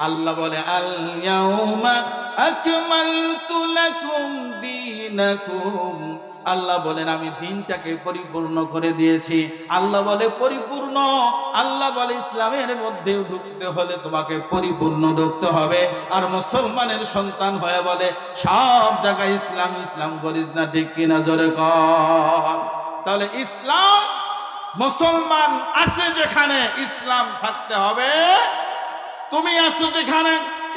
আল্লাহ বলে আল ইয়াউমা আকমালতু লাকুম দীনাকুম, আল্লাহ বলেন আমি দিনটাকে পরিপূর্ণ করে দিয়েছি। আল্লাহ বলে পরিপূর্ণ, আল্লাহ বলে ইসলামের মধ্যে ঢুকতে হলে তোমাকে পরিপূর্ণ ঢুকতে হবে। আর মুসলমানের সন্তান হয়ে বলে সব জায়গায় ইসলাম ইসলাম করিস না, ঠিক কিনা জোরে কর। তাহলে ইসলাম, মুসলমান আছে যেখানে ইসলাম থাকতে হবে। তুমি আছো যেখানে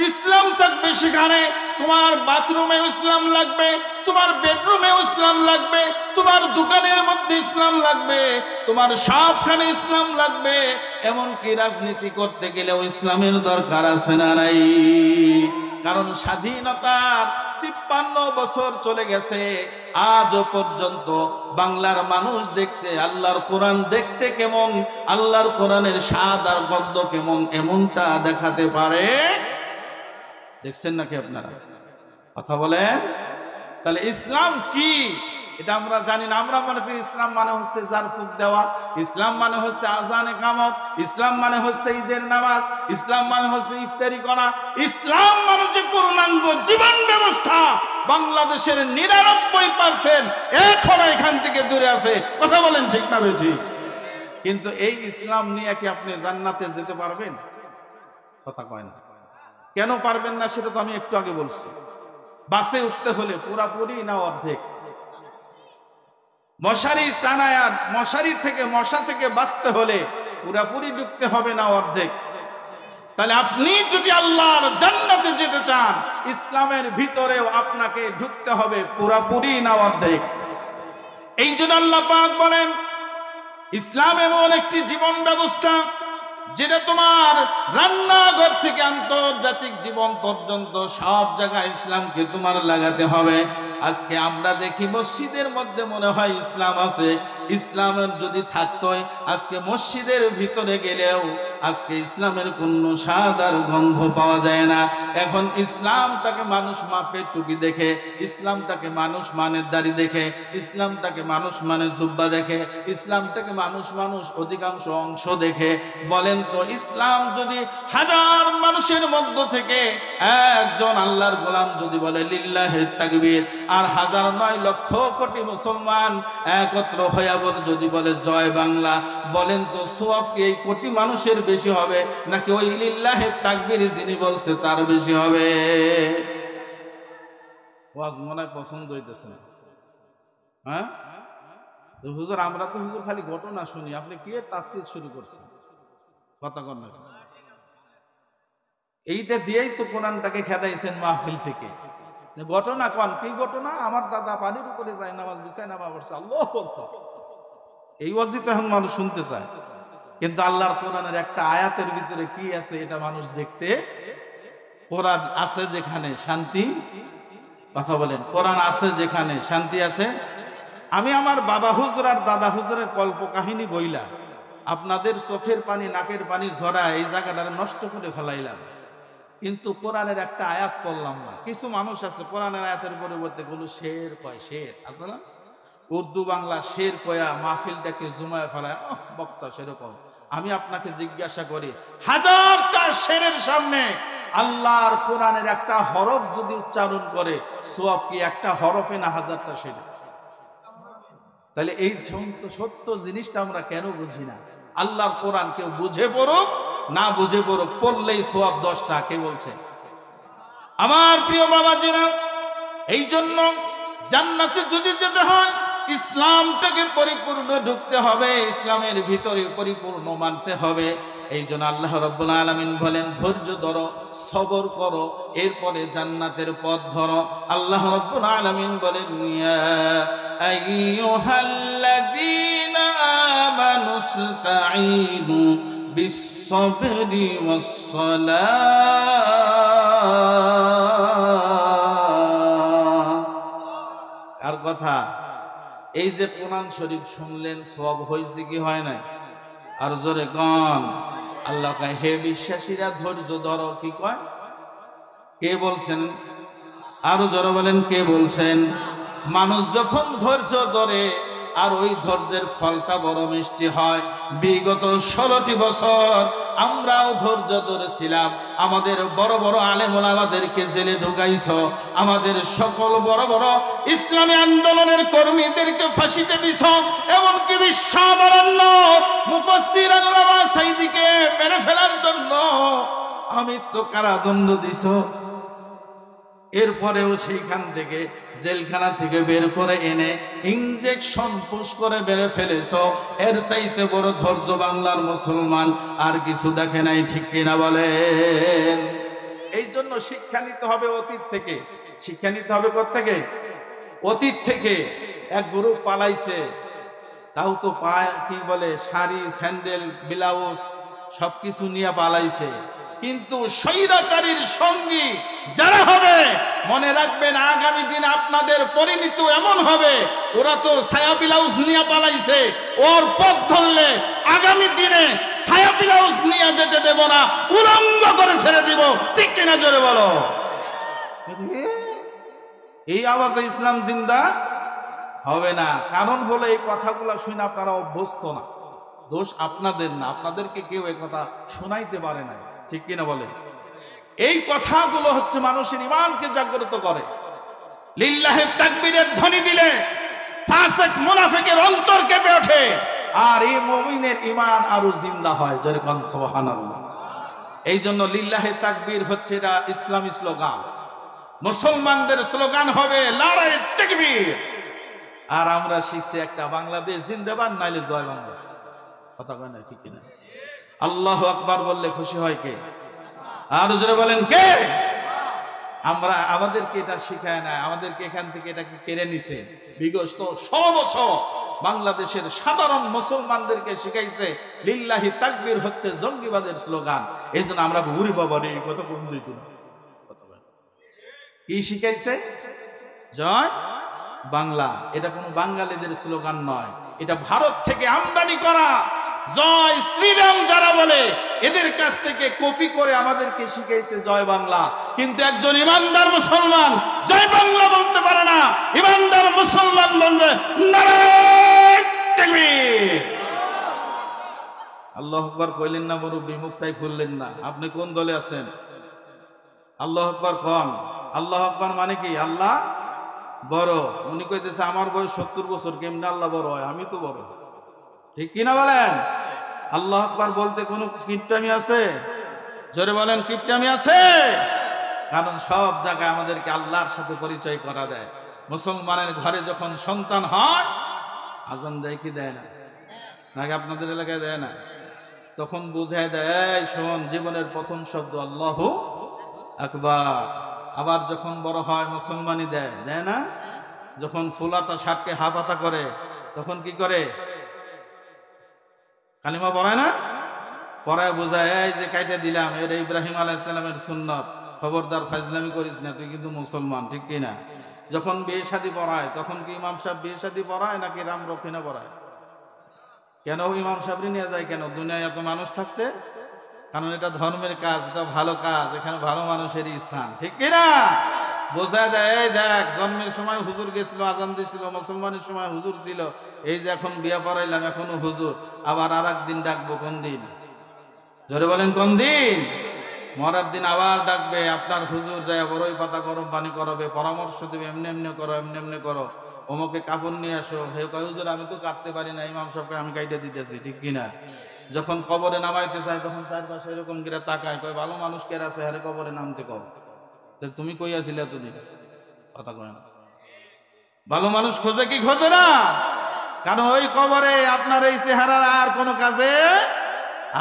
ইসলাম থাকবে সেখানে তোমার বাথরুমে ইসলাম লাগবে, তোমার বেডরুমে ইসলাম লাগবে, তোমার দোকানের মধ্যে ইসলাম লাগবে, তোমার সবখানে ইসলাম লাগবে। এমনকি রাজনীতি করতে গেলেও ইসলামের দরকার আছে না নাই? কারণ স্বাধীনতার 53 বছর চলে গেছে, আজও পর্যন্ত বাংলার মানুষ দেখতে আল্লাহর কোরআন দেখতে কেমন, আল্লাহর কোরআনের স্বাদ আর গন্ধ কেমন, এমনটা দেখাতে পারে? দেখছেন নাকি আপনারা? কথা বলেন। তাহলে ইসলাম কি এটা আমরা জানি না। আমরা মনে করি ইসলাম মানে হচ্ছে জারফুক দেওয়া, ইসলাম মানে হচ্ছে আজান ইকামত, ইসলাম মানে হচ্ছে ঈদের নামাজ, ইসলাম মানে হচ্ছে ইফতারি করা। ইসলাম মানে যে পূর্ণাঙ্গ জীবন ব্যবস্থা। বাংলাদেশের 99% এখনো এখান থেকে দূরে আছে। কথা বলেন ঠিক না বেঠিক? কিন্তু এই ইসলাম নিয়ে কি আপনি জান্নাতে যেতে পারবেন? কথা কয় না। কেন পারবেন না সেটা তো আমি একটু আগে বলছি। বাসে উঠতে হলে পুরাপুরি না অর্ধেক, মশারি টানায় মশারি থেকে মশা থেকে বাঁচতে হলে পুরাপুরি ঢুকতে হবে না অর্ধেক? তাহলে আপনি যদি আল্লাহর জান্নাতে যেতে চান, ইসলামের ভিতরেও আপনাকে ঢুকতে হবে পুরাপুরি না অর্ধেক। এই জন্য আল্লাহ পাক বলেন ইসলাম এমন একটি জীবন ব্যবস্থা যেটা তোমার রান্নাঘর থেকে আন্তর্জাতিক জীবন পর্যন্ত সব জায়গায় ইসলামকে তোমার লাগাতে হবে। আজকে আমরা দেখি মসজিদের মধ্যে মনে হয় ইসলাম আছে। ইসলামের যদি থাকতোই আজকে মসজিদের ভিতরে গেলেও আজকে ইসলামের কোনো স্বাদ আর গন্ধ পাওয়া যায় না। এখন ইসলামটাকে মানুষ মাপের টুপি দেখে, ইসলামটাকে মানুষ মানের দাড়ি দেখে, ইসলামটাকে মানুষ মানে জুব্বা দেখে, ইসলামটাকে মানুষ অধিকাংশ অংশ দেখে। বলেন তো ইসলাম যদি 1000 মানুষের মধ্য থেকে একজন আল্লাহর গোলাম যদি বলে লিল্লাহি তাকবীর, আর 1009,00,000 মুসলমান একত্র হয়ে যদি বলে জয় বাংলা, বলেন তো সওয়াব কি এই কোটি মানুষের বেশি হবে নাকি ওই লিল্লাহি তাকবীর যিনি বলছে তার বেশি হবে? ওয়াজ মনে হয় পছন্দ হইতেছে না? হ্যাঁ হুজুর, আমরা তো হুজুর খালি ঘটনা শুনি, আপনি কি তাফসীর শুরু করছেন? কথা কন না। এইটা দিয়েই তো কোরআনটাকে খেদাইছেন মাহফিল থেকে। ঘটনা কন, কি ঘটনা? আমার দাদা পানির উপরে যায় নামাজ বিছায় নামাজ পড়ছে, আল্লাহু আকবার। এই ওয়াজই তো এখন মানুষ শুনতে চায়, কিন্তু আল্লাহর কোরআনের একটা আয়াতের ভিতরে কি আছে এটা মানুষ দেখতে। কোরআন আছে যেখানে শান্তি, কথা বলেন, কোরআন আছে যেখানে শান্তি আছে। আমি আমার বাবা হুজুর আর দাদা হুজুরের কল্প কাহিনী বইলা আপনাদের চোখের পানি নাকের পানি ঝরা এই জায়গাটা নষ্ট করে ফেলাইলাম, কিন্তু কোরআনের একটা আয়াত পড়লাম না। কিছু মানুষ আছে কোরআনের আয়াতের পরিবর্তে গুলো শের কয়, শের আছে না, উর্দু বাংলা শের কয়া মাহফিলটাকে জুমায় ফেলায় বক্তা সেরকম। আমি আপনাকে জিজ্ঞাসা করি, 1000টা শেরের সামনে আল্লাহর কোরআনের একটা হরফ যদি উচ্চারণ করে সওয়াব কি একটা হরফে না 1000টা শেরে? তাহলে এই সত্য জিনিসটা আমরা কেন বুঝি না? আল্লাহর কোরআন কেউ বুঝে পড়ুক না বুঝে পড়ুক, পড়লেই সওয়াব 10টা। কে বলছে? আমার প্রিয় বাবাজিরা, এই জন্য জান্নাতে যদি যেতে হয় ইসলামটাকে পরিপূর্ণ ঢুকতে হবে, ইসলামের ভিতরে পরিপূর্ণ মানতে হবে। এই জন্য আল্লাহ রাব্বুল আলামিন বলেন ধৈর্য ধরো, সবর করো, এরপরে জান্নাতের পথ ধরো। আল্লাহ রাব্বুল আলামিন বলেন ইয়া আইয়ুহাল্লাযীনা আমানুস্তাঈনু বিস-সাবরি ওয়াস-সালাহ। আর কথা, এই যে কোরআন শরীফ শুনলেন সওয়াব হইছে কি হয় নাই? আর জোরে গান। আল্লাহ কয় হে বিশ্বাসীরা ধৈর্য ধরো। কি কয়? কে বলছেন? আরো জোরে বলেন, কে বলছেন? মানুষ যখন ধৈর্য ধরে আর ওই ধৈর্যের ফলটা বড় মিষ্টি হয়। বিগত 16টি বছর আমরাও ধৈর্য ধরেছিলাম। আমাদের বড় বড় আলেম ওলামাদেরকে জেলে ঢুকাইছো, আমাদের সকল বড় বড় ইসলামী আন্দোলনের কর্মীদেরকে ফাঁসিতে দিছো, এমনকি বিশ্ববরেণ্য মুফাসসির আল্লামা সাঈদীকে মেরে ফেলার জন্য আমৃত্যু কারাদণ্ড দিছো। এরপরেও সেইখান থেকে জেলখানা থেকে বের করে এনে ইনজেকশন পুশ করে বেড়ে ফেলেছো। এর চাইতে বড় ধৈর্য বাংলার মুসলমান আর কিছু দেখে নাই, ঠিক কিনা বলেন? এই জন্য শিক্ষা নিতে হবে অতীত থেকে। শিক্ষা নিতে হবে কোত্থেকে? অতীত থেকে। এক গ্রুপ পালাইছে, তাও তো পায় কি বলে শাড়ি স্যান্ডেল ব্লাউজ সবকিছু নিয়ে পালাইছে, কিন্তু স্বৈরাচারীর সঙ্গী যারা হবে মনে রাখবেন আগামী দিন আপনাদের পরিণতি এমন হবে, ওরা তো ছায়া ব্লাউজ নিয়ে পালাইছে, ওর পথ ধরলে আগামী দিনে ছায়া ব্লাউজ নিয়ে যেতে দেব না, উলঙ্গ করে ছেড়ে দিব, ঠিক কিনা জোরে বলো। এই আওয়াজে ইসলাম জিন্দা হবে না। কারণ হলো এই কথাগুলো শুনে আপনারা অভ্যস্ত না। দোষ আপনাদের না, আপনাদেরকে কেউ এই কথা শোনাইতে পারে না, ঠিক কিনা বলে? এই কথাগুলো হচ্ছে মানুষের ঈমানকে জাগ্রত করে। লিল্লাহি তাকবীরের ধ্বনি দিলে ফাসিক মুনাফিকের অন্তর কেঁপে ওঠে, আর এই মুমিনের ঈমান আরো জিন্দা হয়। জোরে কোন সুবহানাল্লাহ। এই জন্য লিল্লাহি তাকবীর হচ্ছে এটা ইসলামী স্লোগান, মুসলমানদের স্লোগান হবে নারায়ে তাকবীর। আর আমরা শিখছি একটা বাংলাদেশ জিন্দাবাদ, নাইলে জয় বাংলা। কথা কয় না, ঠিক কিনা? আল্লাহু আকবার বললে খুশি হয় কে? আর জোরে বলেন কে? আমরা আমাদেরকে এটা শিখায় না, আমাদেরকে এখান থেকে এটাকে কেড়ে নিছে। বিগত 100 বছর বাংলাদেশের সাধারণ মুসলমানদেরকে শিখাইছে লিল্লাহি তাকবীর হচ্ছে জঙ্গিবাদের স্লোগান। এই জন্য আমরা ঘুরি বাবা রে কত কোন দিত না। কি শিখাইছে? জয় বাংলা। এটা কোনো বাঙালিদের স্লোগান নয়, এটা ভারত থেকে আমদানি করা। জয় শ্রীরাম যারা বলে এদের কাছ থেকে কপি করে আমাদেরকে শিখাইছে জয় বাংলা। কিন্তু একজন ইমানদার মুসলমান জয় বাংলা বলতে পারে না। ইমানদার মুসলমান বলবে নারায়ে তাকবীর। আল্লাহু আকবার কইলেন না মুরব্বি, মুখটাই খুললেন না। আপনি কোন দলে আছেন? আল্লাহু আকবার কোন? আল্লাহু আকবার মানে কি? আল্লাহ বড়। উনি কইতেছে আমার বয়স 70 বছর, কেমনে আল্লাহ বড় হয়? আমি তো বড়, ঠিক কিনা বলেন? আল্লাহু আকবার বলতে কোনো কিপটামি আছে? জোরে বলেন, কিপটামি আছে? কারণ সব জায়গায় আমাদেরকে আল্লাহর সাথে পরিচয় করা দেয়। মুসলমানের ঘরে যখন সন্তান হয় আজান দেয় কি দেয় না? নাকি আপনাদের এলাকায় দেয় না? তখন বুঝায় দেয়, শোন জীবনের প্রথম শব্দ আল্লাহু আকবার। আবার যখন বড় হয় মুসলমানি দেয়, দেয় না? যখন ফুলাতা ষাটকে হাফাতা করে তখন কি করে? কালিমা পড়ায় না? পড়ায় বোঝায়, এই যে কাইটা দিলাম এটা ইব্রাহিম আলাইহিস সালামের সুন্নত, খবরদার ফাজলামি করিস না, তুই কিন্তু মুসলমান, ঠিক কিনা? যখন বিয়ে শাদী পড়ায় তখন কি ইমাম সাহেব বিয়ে শাদী পড়ায় নাকি রাম রক্ষিণা পড়ায়? কেন ইমাম সাহেবরে নিয়ে যায় কেন দুনিয়ায় এত মানুষ থাকতে? কারণ এটা ধর্মের কাজ, এটা ভালো কাজ, এখানে ভালো মানুষেরই স্থান, ঠিক কিনা? বোঝায় দেয়, এই দেখ জন্মের সময় হুজুর গেছিল, আজান দিছিল, মুসলমানের সময় হুজুর ছিল, এই যে এখন বিয়ে পড়াইলাম এখনো হুজুর, আবার আর একদিন ডাকবো কোন দিন? জোরে বলেন কোন দিন? মরার দিন আবার ডাকবে, আপনার হুজুর যায় বড়ই পাতা গরম পানি করাবে, পরামর্শ দেবে, এমনি এমনি করো, এমনি এমনি করো, অমুকে কাপড় নিয়ে আসো। হে কয় হুজুর আমি তো কাটতে পারি না, ইমাম সাহেবকে আমি কাইটে দিতেছি, ঠিক কিনা? যখন কবরে নামাইতে চায় তখন চারপাশে এরকম করে তাকায়, কয় ভালো মানুষ কে আছে হারে কবরে নামতে কর। তুমি কই আছিলে এতদিন? কথা কয় না। ভালো মানুষ খোঁজে কি খোঁজে না? কারণ ওই কবরে আপনার এই চেহারার আর কোনো কাজে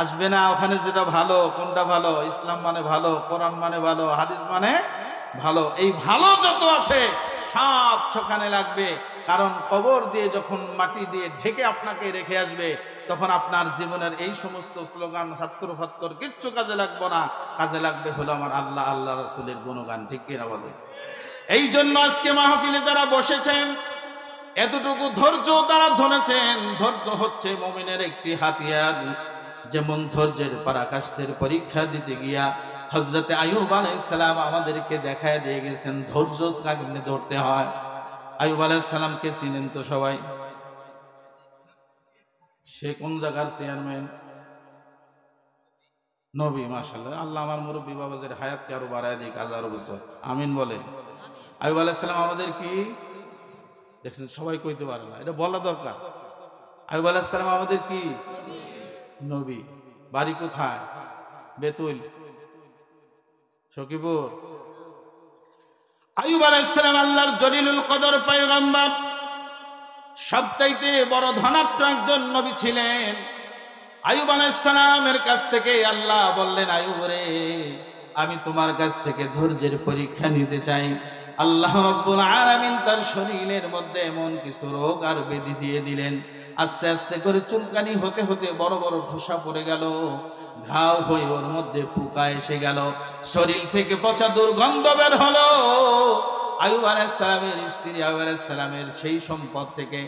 আসবে না। ওখানে যেটা ভালো, কোনটা ভালো? ইসলাম মানে ভালো, কোরআন মানে ভালো, হাদিস মানে ভালো। এই ভালো যত আছে সব সেখানে লাগবে। কারণ কবর দিয়ে যখন মাটি দিয়ে ঢেকে আপনাকে রেখে আসবে তখন আপনার জীবনের এই সমস্ত স্লোগান ছাত্র ফাত্তর কিচ্ছু কাজে লাগবে না। কাজে লাগবে হলো আমার আল্লাহ, আল্লাহ রাসূলের গুণগান, ঠিক কিনা বলে? এই জন্য আজকে মাহফিলে যারা বসেছেন এতটুকু ধৈর্য তারা ধরেছেন। ধৈর্য হচ্ছে মুমিনের একটি হাতিয়ার। যেমন ধৈর্যের পরাকাষ্ঠের পরীক্ষা দিতে গিয়া হযরত আইয়ুব আলাইহিস সালাম আমাদেরকে দেখায় দিয়ে গেছেন ধৈর্য কেমনে ধরতে হয়। আইয়ুব আলাইহিস সালামকে চিনেন তো সবাই? সে কোন জায়গার চেয়ারম্যান? নবী, মাশাআল্লাহ। আল্লাহ আমার মুরব্বী বাবাজের হায়াতকে আরো বাড়ায় দিক 1000 বছর, আমিন বলে। আইয়ুব আলাইহিস সালাম আমাদের কি দেখছেন, সবাই কইতে পারে না, এটা বলা দরকার। আইয়ুব আলাইহিস সালাম আমাদের কি নবী। বাড়ি কোথায়? বেতুল, সখীপুর। আইয়ুব আলাইহিস সালাম আল্লাহর জলিলুল কদর পয়গম্বর, সবচাইতে বড় ধনাঢ্য একজন নবী ছিলেন। আইয়ুব আলাইহিস সালামের কাছ থেকে আল্লাহ বললেন, আইয়ুব রে, আমি তোমার কাছ থেকে ধৈর্যের পরীক্ষা নিতে চাই। আল্লাহ রাব্বুল আলামিন তার শরীরের মধ্যে এমন কিছু রোগ আর ব্যাধি দিয়ে দিলেন, আস্তে আস্তে করে চুলকানি হতে হতে বড় বড় ঠোসা পড়ে গেল, ঘাও হয়ে ওর মধ্যে পোকা এসে গেল, শরীর থেকে পচা দুর্গন্ধ বের হলো। আইয়ুব আলাইহিস সালামের স্ত্রী আইয়ুব আলাইহিস সালামের সেই সম্পদ থেকে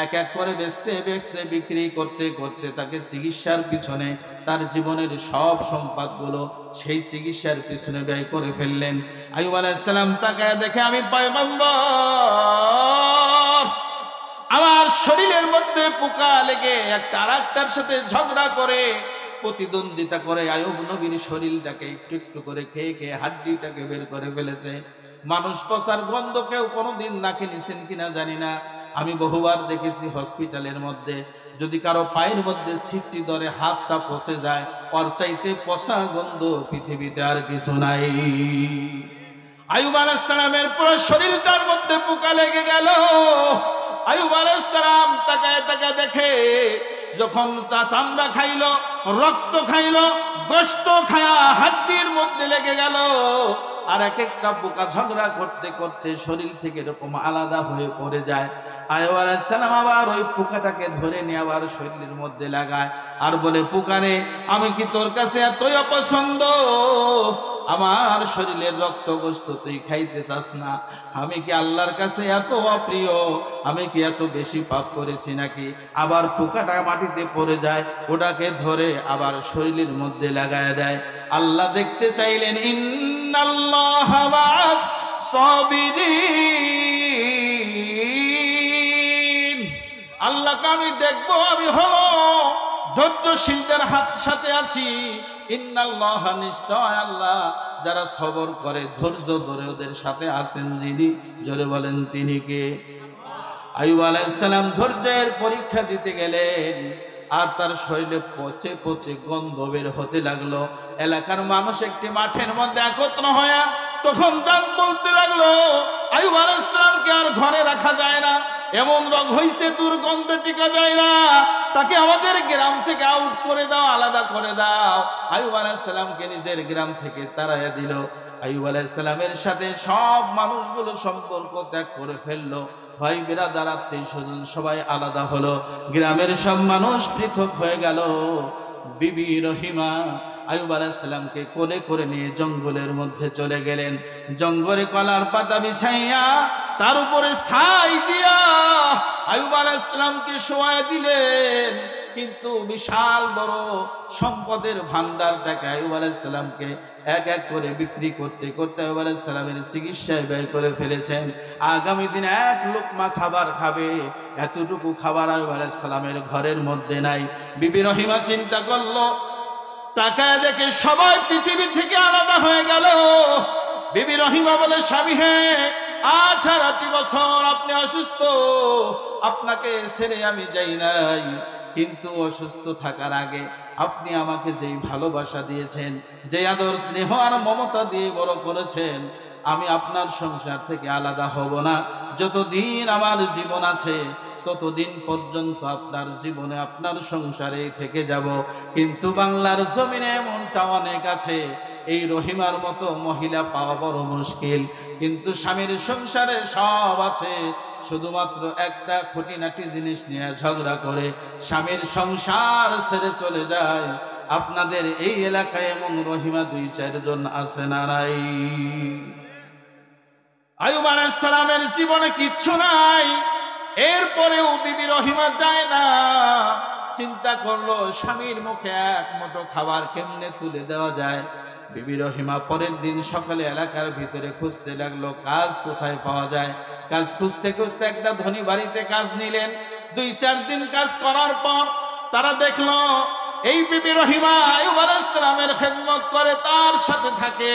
এক এক করে বেচতে বেচতে বিক্রি করতে করতে তাকে চিকিৎসার পিছনে তার জীবনের সব সম্পদগুলো সেই চিকিৎসার পিছনে ব্যয় করে ফেললেন। আইয়ুব আলাইহিস সালাম তাকায় দেখে, আমি পয়গম্বর, আমার শরীরের মধ্যে পোকা লেগে একটা আরেকটার সাথে ঝগড়া করে প্রতিদ্বন্দ্বিতা করে আইয়ুব নবীর শরীরটাকে একটু একটু করে খেয়ে খেয়ে হাড্ডিটাকে বের করে ফেলেছে। মানুষ পচার গন্ধ কেউ কোনোদিন নাকে নিছেন কিনা জানি না, আমি বহুবার দেখেছি হসপিটালের মধ্যে যদি কারো পায়ের মধ্যে সিটটি ধরে হাতটা পচে যায়, ওর চাইতে পচা গন্ধ পৃথিবীতে আর কিছু নাই। আইয়ুব আলাইহিস সালামের পুরো শরীরটার মধ্যে পোকা লেগে গেল। আইয়ুব আলাইহিস সালাম তাকায় তাকায় দেখে, যখন চামড়া খাইলো, রক্ত খাইলো, গোশত খায়া হাড্ডির মধ্যে লেগে গেল, আর এক একটা পোকা ঝগড়া করতে করতে শরীর থেকে এরকম আলাদা হয়ে পড়ে যায়। আইয়ুব আলাইহিস সালাম আবার ওই পোকাটাকে ধরে নিয়ে আবার শরীরের মধ্যে লাগায় আর বলে, পোকারে, আমি কি তোর কাছে এতই অপছন্দ? আমার শরীরের রক্ত গোশত তুই খাইতে চাস না? আমি কি আল্লাহর কাছে এত অপ্রিয়? আমি কি এত বেশি পাপ করেছি নাকি? আবার পোকাটা মাটিতে পড়ে যায়, ওটাকে ধরে আবার শরীরের মধ্যে লাগায় দেয়। আল্লাহ দেখতে চাইলেন, ইন্নাল্লাহা মা'আস সাবিরিন, আল্লাহকে আমি দেখবো, আমি হলো ধৈর্যশীলদের হাত সাথে আছি। ইন্নাল্লাহ, নিশ্চয় আল্লাহ যারা সবর করে, ধৈর্য ধরে ওদের সাথে আছেন যিনি, জোরে বলেন তিনি কে? আইয়ুব আলাইহিস সালাম ধৈর্যের পরীক্ষা দিতে গেলেন, আর তার শরীরে পচে পচে গন্ধ বের হতে লাগলো। এলাকার মানুষ একটি মাঠের মধ্যে একত্র হয়ে তখন তার বলতে লাগলো, আইয়ুব আলাইহিস সালামকে আর ঘরে রাখা যায় না, এমন রোগ হইছে দুর্গন্ধে টিকা যায় না, তাকে আমাদের গ্রাম থেকে আউট করে দাও, আলাদা করে দাও। আইয়ুব আলাইহিস সালামকে নিজের গ্রাম থেকে তাড়াইয়া দিল। আইয়ুব আলাইহিস সালামের সাথে সব মানুষগুলো সম্পর্ক ত্যাগ করে ফেললো, ভাই বিরাদার আত্মীয় স্বজন সবাই আলাদা হলো, গ্রামের সব মানুষ পৃথক হয়ে গেল। বিবি রহিমা আইয়ুব আলাইহিস সালামকে কোলে করে নিয়ে জঙ্গলের মধ্যে চলে গেলেন। জঙ্গলে কলার পাতা বিছাইয়া তার উপরে ছাই দিয়া আইয়ুব আলাইহিস সালামকে শোয়ায় দিলেন। কিন্তু বিশাল বড় সম্পদের ভান্ডারটাকে আইয়ুব আলাইহিস সালামকে এক এক করে বিক্রি করতে করতে আইয়ুব আলাইহিস সালামের চিকিৎসায় ব্যয় করে ফেলেছেন। আগামী দিনে এক লোকমা খাবার খাবে, এতটুকু খাবার আইয়ুব আলাইহিস সালামের ঘরের মধ্যে নাই। বিবি রহিমা চিন্তা করলো, তাকায় দেখে সবাই পৃথিবী থেকে আলাদা হয়ে গেল। বিবি রহিমা বলে, স্বামী হে, 18টি বছর আপনি অসুস্থ, আপনাকে ছেড়ে আমি যাই নাই, কিন্তু অসুস্থ থাকার আগে আপনি আমাকে যেই ভালোবাসা দিয়েছেন, যে আদর স্নেহ আর মমতা দিয়ে বড় করেছেন, আমি আপনার সংসার থেকে আলাদা হব না। যতদিন আমার জীবন আছে ততদিন পর্যন্ত আপনার জীবনে আপনার সংসারে থেকে যাব। কিন্তু বাংলার জমিনে এমনটা অনেক আছে, এই রহিমার মতো মহিলা পাওয়া বড় মুশকিল। কিন্তু স্বামীর সংসারে সব আছে, শুধুমাত্র একটা খুঁটিনাটি জিনিস নিয়ে ঝগড়া করে স্বামীর সংসার ছেড়ে চলে যায়। আপনাদের এই এলাকায় এমন রহিমা 2-4 জন আছে না নাই? আইয়ুব আলাইহিস সালামের জীবনে কিচ্ছু নাই, এরপরেও বিবি রহিমা যায় না। চিন্তা করলো, স্বামীর মুখে এক মুঠো খাবার কেমনে তুলে দেওয়া যায়। বিবি রহিমা পরের দিন সকালে এলাকার ভিতরে খুঁজতে লাগলো কাজ কোথায় পাওয়া যায়। কাজ খুঁজতে খুঁজতে একটা ধনী বাড়িতে কাজ নিলেন। 2-4 দিন কাজ করার পর তারা দেখলো এই বিবি রহিমা আইয়ুব আলাইহিস সালামের খেদমত করে, তার সাথে থাকে।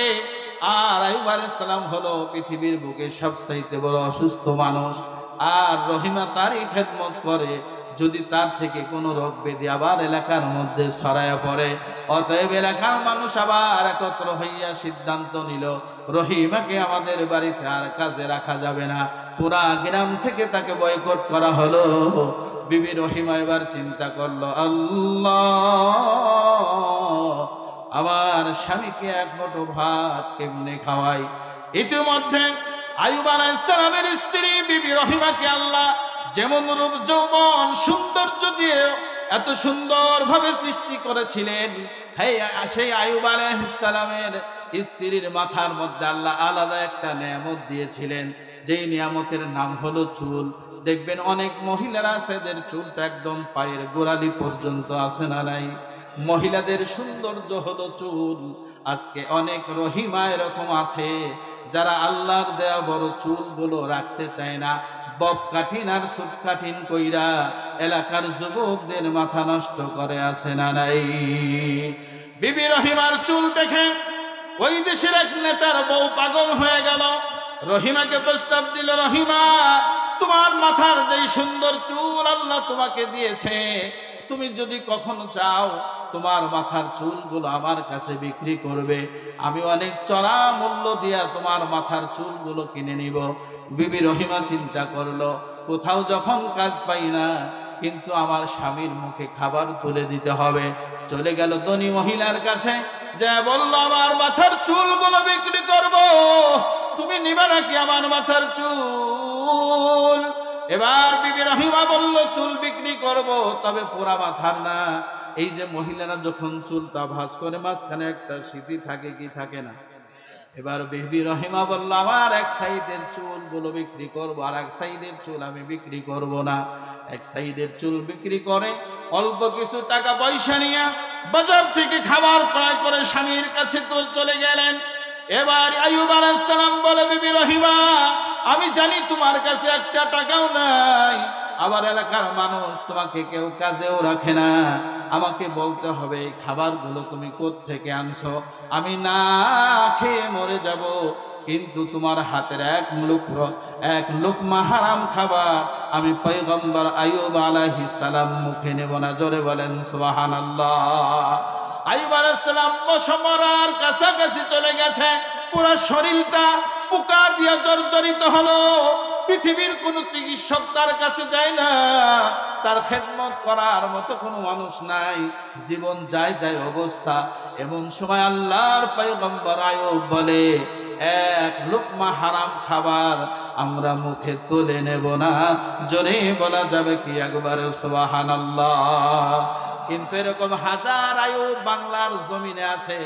আর আইয়ুব আলাইহিস সালাম হলো পৃথিবীর বুকে সবচাইতে বড় অসুস্থ মানুষ, আর রহিমা তারই খেদমত করে। যদি তার থেকে কোনো রোগ ব্যাধি আবার এলাকার মধ্যে ছড়ায়া পড়ে, অতএব এলাকার মানুষ আবার একত্র হইয়া সিদ্ধান্ত নিল রহিমাকে আমাদের বাড়িতে আর কাজে রাখা যাবে না। পুরা গ্রাম থেকে তাকে বয়কট করা হলো। বিবি রহিমা এবার চিন্তা করলো, আল্লাহ, আমার স্বামীকে এক মুঠো ভাত কেমনে খাওয়াই। ইতিমধ্যে আইয়ুব আলাইহিস সালামের স্ত্রী বিবি রহিমাকে আল্লাহ যেমন রূপ যৌবন সৌন্দর্য দিয়ে এত সুন্দর ভাবে সৃষ্টি করেছিলেন, সেই আইয়ুব আলাইহিস সালামের স্ত্রীর মাথার মধ্যে আল্লাহ আলাদা একটা নিয়ামত দিয়েছিলেন, যেই নিয়ামতের নাম হলো চুল। দেখবেন অনেক মহিলারা আছে এদের চুলটা একদম পায়ের গোড়ালি পর্যন্ত আছে না নাই। মহিলাদের সৌন্দর্য হলো চুল। আজকে অনেক রহিমা এরকম আছে যারা আল্লাহর দেয়া বড় চুলগুলো রাখতে চায় না, বব কাটিন আর সুট কাটিন কইরা এলাকার যুবকদের মাথা নষ্ট করে আছে না নাই। বিবি রহিমার চুল দেখে ওই দেশের এক নেতার বউ পাগল হয়ে গেল। রহিমাকে প্রস্তাব দিল, রহিমা, তোমার মাথার যেই সুন্দর চুল আল্লাহ তোমাকে দিয়েছে, তুমি যদি কখনো চাও তোমার মাথার চুলগুলো আমার কাছে বিক্রি করবে, আমি অনেক চড়া মূল্য দিয়া তোমার মাথার চুলগুলো কিনে নিব। বিবি রহিমা চিন্তা করলো, কোথাও যখন কাজ পাই না, কিন্তু আমার স্বামীর মুখে খাবার তুলে দিতে হবে। চলে গেল ধনী মহিলার কাছে, যে বলল, আমার মাথার চুলগুলো বিক্রি করব, তুমি নিবে নাকি আমার মাথার চুল? এবার বিবি রহিমা বলল, চুল বিক্রি করব, তবে পুরা মাথার না। এই যে মহিলারা যখন চুলটা ভাঁজ করে মাঝখানে একটা স্মৃতি থাকে কি থাকে না? এবার বিবি রহিমা বলল, আমার এক সাইডের চুলগুলো বিক্রি করব, আর এক সাইডের চুল আমি বিক্রি করব না। এক সাইডের চুল বিক্রি করে অল্প কিছু টাকা পয়সা নিয়ে বাজার থেকে খাবার ক্রয় করে স্বামীর কাছে তো চলে গেলেন। এবার আইয়ুব আলাইহিস সালাম বলে, বিবি রহিমা, আমি জানি তোমার কাছে একটা টাকাও নাই, আবার এলাকার মানুষ তোমাকে কেউ কাজেও রাখে না, আমাকে বলতে হবে এই খাবারগুলো তুমি কোত্থেকে আনছো। আমি না খেয়ে মরে যাব, কিন্তু তোমার হাতের এক লুকমা হারাম খাবার আমি পয়গম্বর আইয়ুব আলাইহিস সালাম মুখে নেব না। জোরে বলেন সুবহানাল্লাহ। আইয়ুব আলাইহিস সালাম মশমরার কাছাকাছি চলে গেছে, পুরো শরীরটা পোকা দিয়ে জর্জরিত হলো। পৃথিবীর কোন চিকিৎসক তার কাছে যায় না, তার খেদমত করার মতো কোনো মানুষ নাই, জীবন যায় যায় অবস্থা। এমন সময় আল্লাহর পয়গম্বর আইয়ুব বলে, এক লুকমা হারাম খাবার আমরা মুখে তুলে নেব না। জোরে বলা যাবে কি একবার সুবহানাল্লাহ? কিন্তু এরকম হাজার আইয়ুব বাংলার জমিনে আছে,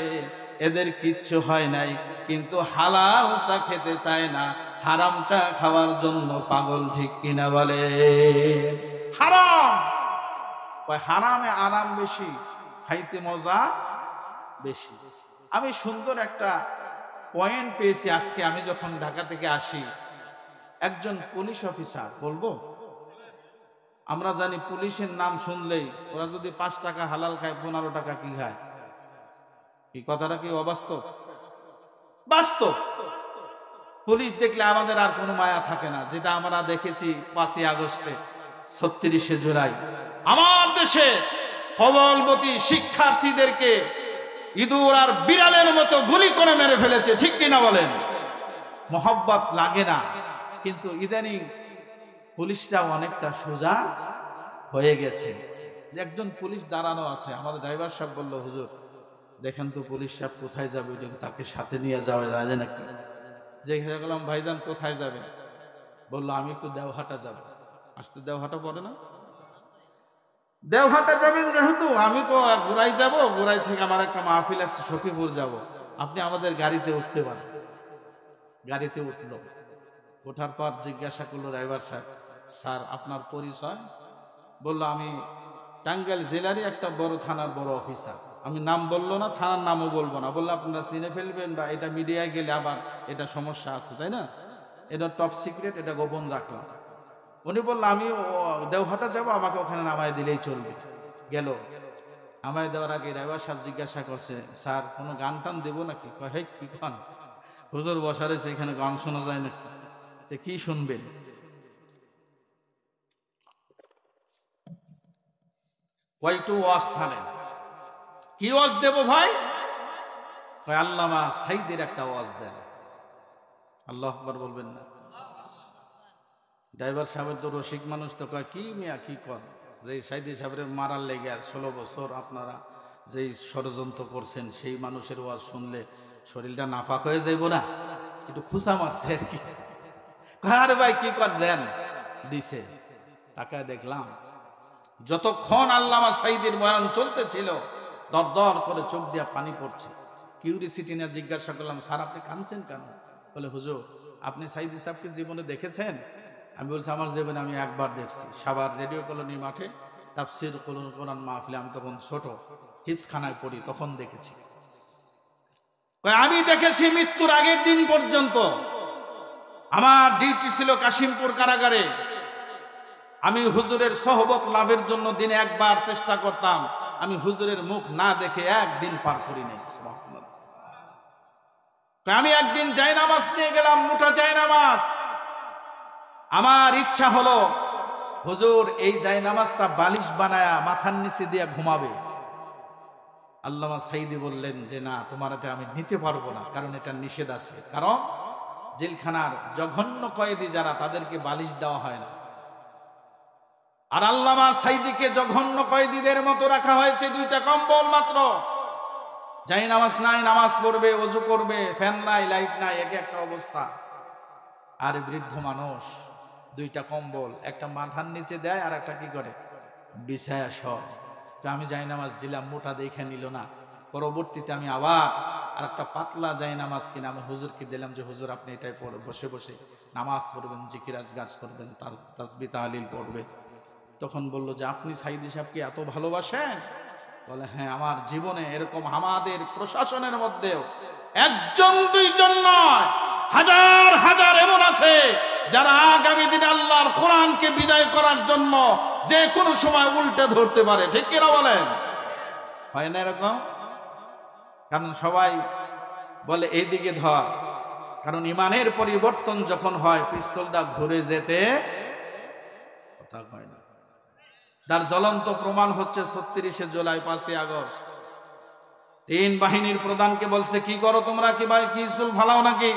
এদের কিচ্ছু হয় নাই, কিন্তু হালালটা খেতে চায় না, হারামটা খাওয়ার জন্য পাগল। ঠিক কিনা বলে? হারাম, হারামে আরাম বেশি, খাইতে মজা বেশি। আমি সুন্দর একটা পয়েন্ট পেয়েছি আজকে। আমি যখন ঢাকা থেকে আসি, একজন পুলিশ অফিসার, বলবো, আমরা জানি পুলিশের নাম শুনলেই ওরা যদি 5 টাকা হালাল খায়, 15 টাকা কি খায়? এই কথাটা কি অবাস্তব? বাস্তব। পুলিশ দেখলে আমাদের আর কোনো মায়া থাকে না, যেটা আমরা দেখেছি 5ই আগস্টে, 36শে জুলাই। আমার দেশে কবলবতী শিক্ষার্থীদেরকে ইঁদুর আর বিড়ালের মতো গুলি করে মেরে ফেলেছে। ঠিক কিনা বলেন? মোহাব্বত লাগে না, কিন্তু ইদানিং পুলিশরাও অনেকটা সোজা হয়ে গেছে। একজন পুলিশ দাঁড়ানো আছে, আমাদের ড্রাইভার সাহেব বলল, হুজুর দেখেন তো পুলিশ সাহেব কোথায় যাবে, তাকে সাথে নিয়ে যাওয়া যায় নাকি? যে গেলাম, ভাইজান কোথায় যাবে? বললো, আমি একটু দেওহাটা যাব। আসতে দেওহাটা পড়ে না? দেওহাটা যাবেন যেহেতু, আমি তো গোড়াই যাব, গোড়াই থেকে আমার একটা মাহফিল আছে, সখীপুর যাব, আপনি আমাদের গাড়িতে উঠতে পারেন। গাড়িতে উঠলো, ওঠার পর জিজ্ঞাসা করলো ড্রাইভার সাহেব, স্যার আপনার পরিচয়? বললো, আমি টাঙ্গাইল জেলারই একটা বড় থানার বড় অফিসার। আমি নাম বললো না, থানার নামও বলবো না। বললো, আপনারা চিনে ফেলবেন, বা এটা মিডিয়ায় গেলে আবার এটা সমস্যা আছে, তাই না? এটা টপ সিক্রেট, এটা গোপন রাখলাম। উনি বললো, আমি দেওহাটা যাব, আমাকে ওখানে নামায় দিলেই চলবে। গেল। আমায় দেওয়ার আগে ড্রাইভার সাহেব জিজ্ঞাসা করছে, স্যার কোনো গান টান দেবো নাকি? কয় হে কি গান? হুজুর বসা রয়েছে, এখানে গান শোনা যায় নাকি? তো কি শুনবেন? কয়েকটু ওয়াজ ছাড়েন। কি ওয়াজ দেব ভাই? কয় আল্লামা সাইদের একটা ওয়াজ দেন। আল্লাহু আকবার বলবেন না? ড্রাইভার সাহেবের তো রসিক মানুষ, তো কয় কি মিয়া কি কর, যে সাইদি সাহেবের মারার লেগে 16 বছর আপনারা যেই ষড়যন্ত্র করছেন, সেই মানুষের ওয়াজ শুনলে শরীরটা নাপাক হয়ে যাইব না? একটু খুশা মারছে আর কি। আরে ভাই কি কর দেন, দিছে। তাকায় দেখলাম যতক্ষণ আল্লামা সাইদির বয়ান চলতেছিল দর দর করে চোখ দিয়া পানি পড়ছে। কিউরিসিটি নিয়ে জিজ্ঞাসা করলাম, স্যার আপনি কাঁদছেন কেন? বলে হুজুর আপনি সাইদি সাহেবকে জীবনে দেখেছেন? আমি বলছি আমার জীবনে আমি একবার দেখছি, সাভার রেডিও কলোনি মাঠে তাফসীর কোরআন মাহফিলে, আমি তখন ছোট, হিফজখানায় পড়ি, তখন দেখেছি। আমি দেখেছি মৃত্যুর আগের দিন পর্যন্ত। আমার ডিউটি ছিল কাশিমপুর কারাগারে। আমি হুজুরের সহবত লাভের জন্য দিনে একবার চেষ্টা করতাম, আমি হুজুরের মুখ না দেখে একদিন পার করি নাই। আমি একদিন জায়নামাজ নিয়ে গেলাম, মোটা জায়নামাজ। আমার ইচ্ছা হলো হুজুর এই জায়নামাজটা বালিশ বানায়া মাথার নিচে দিয়ে ঘুমাবে। আল্লামা সাইদি বললেন যে না, তোমার এটা আমি নিতে পারবো না, কারণ এটা নিষেধ আছে। কারণ জেলখানার জঘন্য কয়েদি যারা, তাদেরকে বালিশ দেওয়া হয় না। আর আল্লামা সাইদিকে জঘন্য কয়েদিদের মতো রাখা হয়েছে, 2টা কম্বল মাত্র। যাই নামাজ নাই, নামাজ পড়বে, ওযু করবে, ফ্যান নাই, লাইট নাই, এক একটা অবস্থা। আর বৃদ্ধ মানুষ, 2টা কম্বল, একটা মাথার নিচে দেয় আর একটা কি করে বিছায়া শয়। আমি যাই নামাজ দিলাম, মোটা দেখে নিল না। পরবর্তীতে আমি আবার আর একটা পাতলা যাই নামাজ কিনে আমি হুজুরকে দিলাম যে হুজুর আপনি এটাই পড়ে বসে বসে নামাজ পড়বেন, জিকির আজকার করবেন, তাসবিহ তাহলিল পড়বেন। তখন বলল যে আপনি সাইদি সাহেবকে এত ভালোবাসেন? বলে হ্যাঁ, আমার জীবনে এরকম আমাদের প্রশাসনের মধ্যেও 1জন 2জন নয়, হাজার হাজার এমন আছে যারা আগামী দিনে আল্লাহর কোরআনকে বিজয় করার জন্য যে কোনো সময় উল্টে ধরতে পারে। ঠিক কিনা বলেন? হয় না এরকম? কারণ সবাই বলে এইদিকে ধর, কারণ ইমানের পরিবর্তন যখন হয় পিস্তলটা ঘুরে যেতে কথা হয় না। তার জ্বলন্ত প্রমাণ হচ্ছে 36শে জুলাই, 5ই আগস্ট। 3 বাহিনীর প্রধানকে বলছে কি করো তোমরা, কি ভাই কি চুল ফালাও নাকি?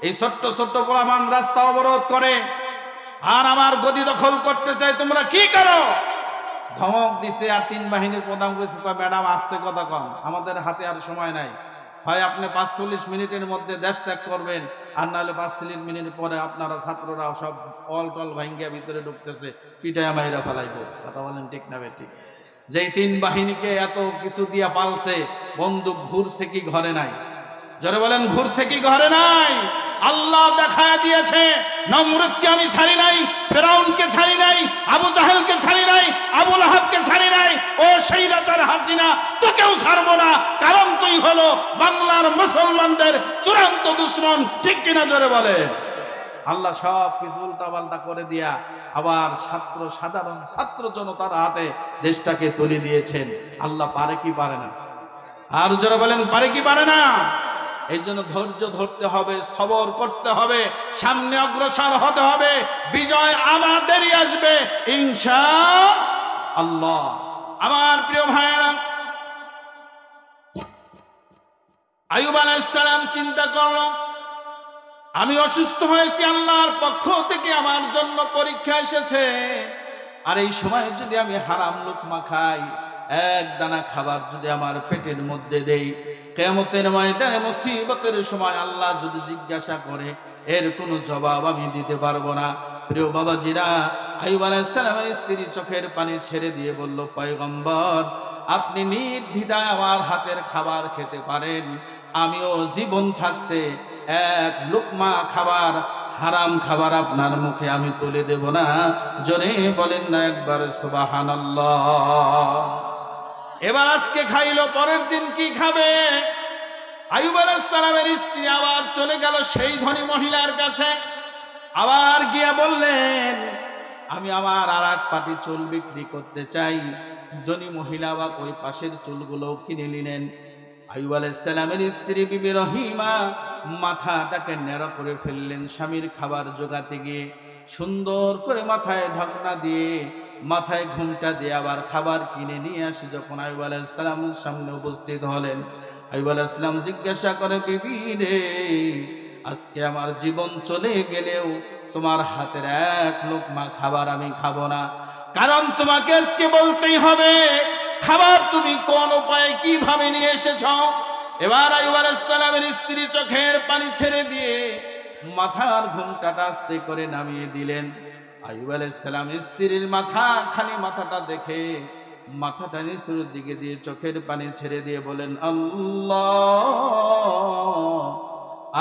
এই ছোট্ট ছোট্ট প্রমাণ রাস্তা অবরোধ করে আর আমার গদি দখল করতে চাই, তোমরা কি করো? ধমক দিছে। আর 3 বাহিনীর প্রধান বলছে ম্যাডাম আস্তে কথা কম, আমাদের হাতে আর সময় নাই, হয় আপনি 45 মিনিটের মধ্যে দেশ ত্যাগ করবেন, আর নাহলে 45 মিনিট পরে আপনারা ছাত্ররা সব অল টল ভাঙ্গিয়া ভিতরে ঢুকতেছে, পিটায় মাইরা ফেলাইবো। কথা বলেন ঠিক না বেঠিক? যেই 3 বাহিনীকে এত কিছু দিয়া পালছে, বন্দুক ঘুরছে কি ঘরে নাই? জোরে বলেন ঘুরছে কি ঘরে নাই? আল্লাহ দেখায় দিয়েছে, নমরুদকে আমি ছাড়ি নাই, ফেরাউনকে ছাড়ি নাই, আবু জাহেলকে ছাড়ি নাই, আবু লাহাবকে ছাড়ি নাই, ও স্বৈরাচার হাসিনা তোকেও ছাড়বো না, কারণ তুই হলো বাংলার মুসলমানদের চূড়ান্ত দুশমন। ঠিক কিনা জোরে বলে? আল্লাহ সব কিছু উল্টাপাল্টা করে দিয়া আবার সাধারণ ছাত্র জনতার হাতে দেশটাকে তুলে দিয়েছেন। আল্লাহ পারে কি পারে না? আর জোরে বলেন পারে কি পারে না? এই জন্য ধৈর্য ধরতে হবে, সবর করতে হবে, সামনে অগ্রসর হতে হবে, বিজয় আমাদেরই আসবে ইনশাআল্লাহ। আমার প্রিয় ভাইরা, আইয়ুব আলাইহিস সালাম চিন্তা করলো আমি অসুস্থ হয়েছি, আল্লাহর পক্ষ থেকে আমার জন্য পরীক্ষা এসেছে, আর এই সময় যদি আমি হারাম লুকমা খাই, এক দানা খাবার যদি আমার পেটের মধ্যে দেই, কিয়ামতের ময়দানে মুসিবতের সময় আল্লাহ যদি জিজ্ঞাসা করে এর কোনো জবাব আমি দিতে পারবো না। প্রিয় বাবাজিরা, আইয়ুব আলাইহিস সালামের স্ত্রী চোখের পানি ছেড়ে দিয়ে বলল, পয়গম্বর আপনি নির্দ্বিধায় আমার হাতের খাবার খেতে পারেন, আমিও জীবন থাকতে এক লুকমা খাবার, হারাম খাবার আপনার মুখে আমি তুলে দেব না। জোরে বলেন না একবার সুবহানাল্লাহ। এবার আজকে খাইলো, পরের দিন কি খাবে? আইয়ুব আলাইহিস সালামের স্ত্রী আবার চলে গেল সেই ধনী মহিলার কাছে, আবার গিয়ে বললেন আমি আমার আরেক পাটি চুল বিক্রি করতে চাই, ধনী মহিলা বা ওই পাশের চুলগুলো কিনে নিলেন। আইয়ুব আলাইহিস সালামের স্ত্রী বিবি রহিমা মাথাটাকে ন্যাড়া করে ফেললেন স্বামীর খাবার জোগাতে গিয়ে। সুন্দর করে মাথায় ঢাকনা দিয়ে, মাথায় ঘুমটা দিয়ে আবার খাবার কিনে নিয়ে আসি যখন আইয়ুব আলাইহিস সালামের সামনে উপস্থিত হলেন, আইয়ুব আলাইহিস সালাম জিজ্ঞাসা করে, বিবি রে, আজকে আমার জীবন চলে গেলেও তোমার হাতের এক লোকমা খাবার আমি খাবো না, কারণ তোমাকে আজকে বলতেই হবে খাবার তুমি কোন উপায়ে কিভাবে নিয়ে এসেছ। এবার আইয়ুব আলাইহিস সালামের স্ত্রী চোখের পানি ছেড়ে দিয়ে মাথার ঘুমটাটা আস্তে করে নামিয়ে দিলেন। আইয়ুব আলাইহিস সালাম স্ত্রীর মাথা, খালি মাথাটা দেখে মাথাটা নিচের দিকে দিয়ে চোখের পানি ছেড়ে দিয়ে বলেন, আল্লাহ,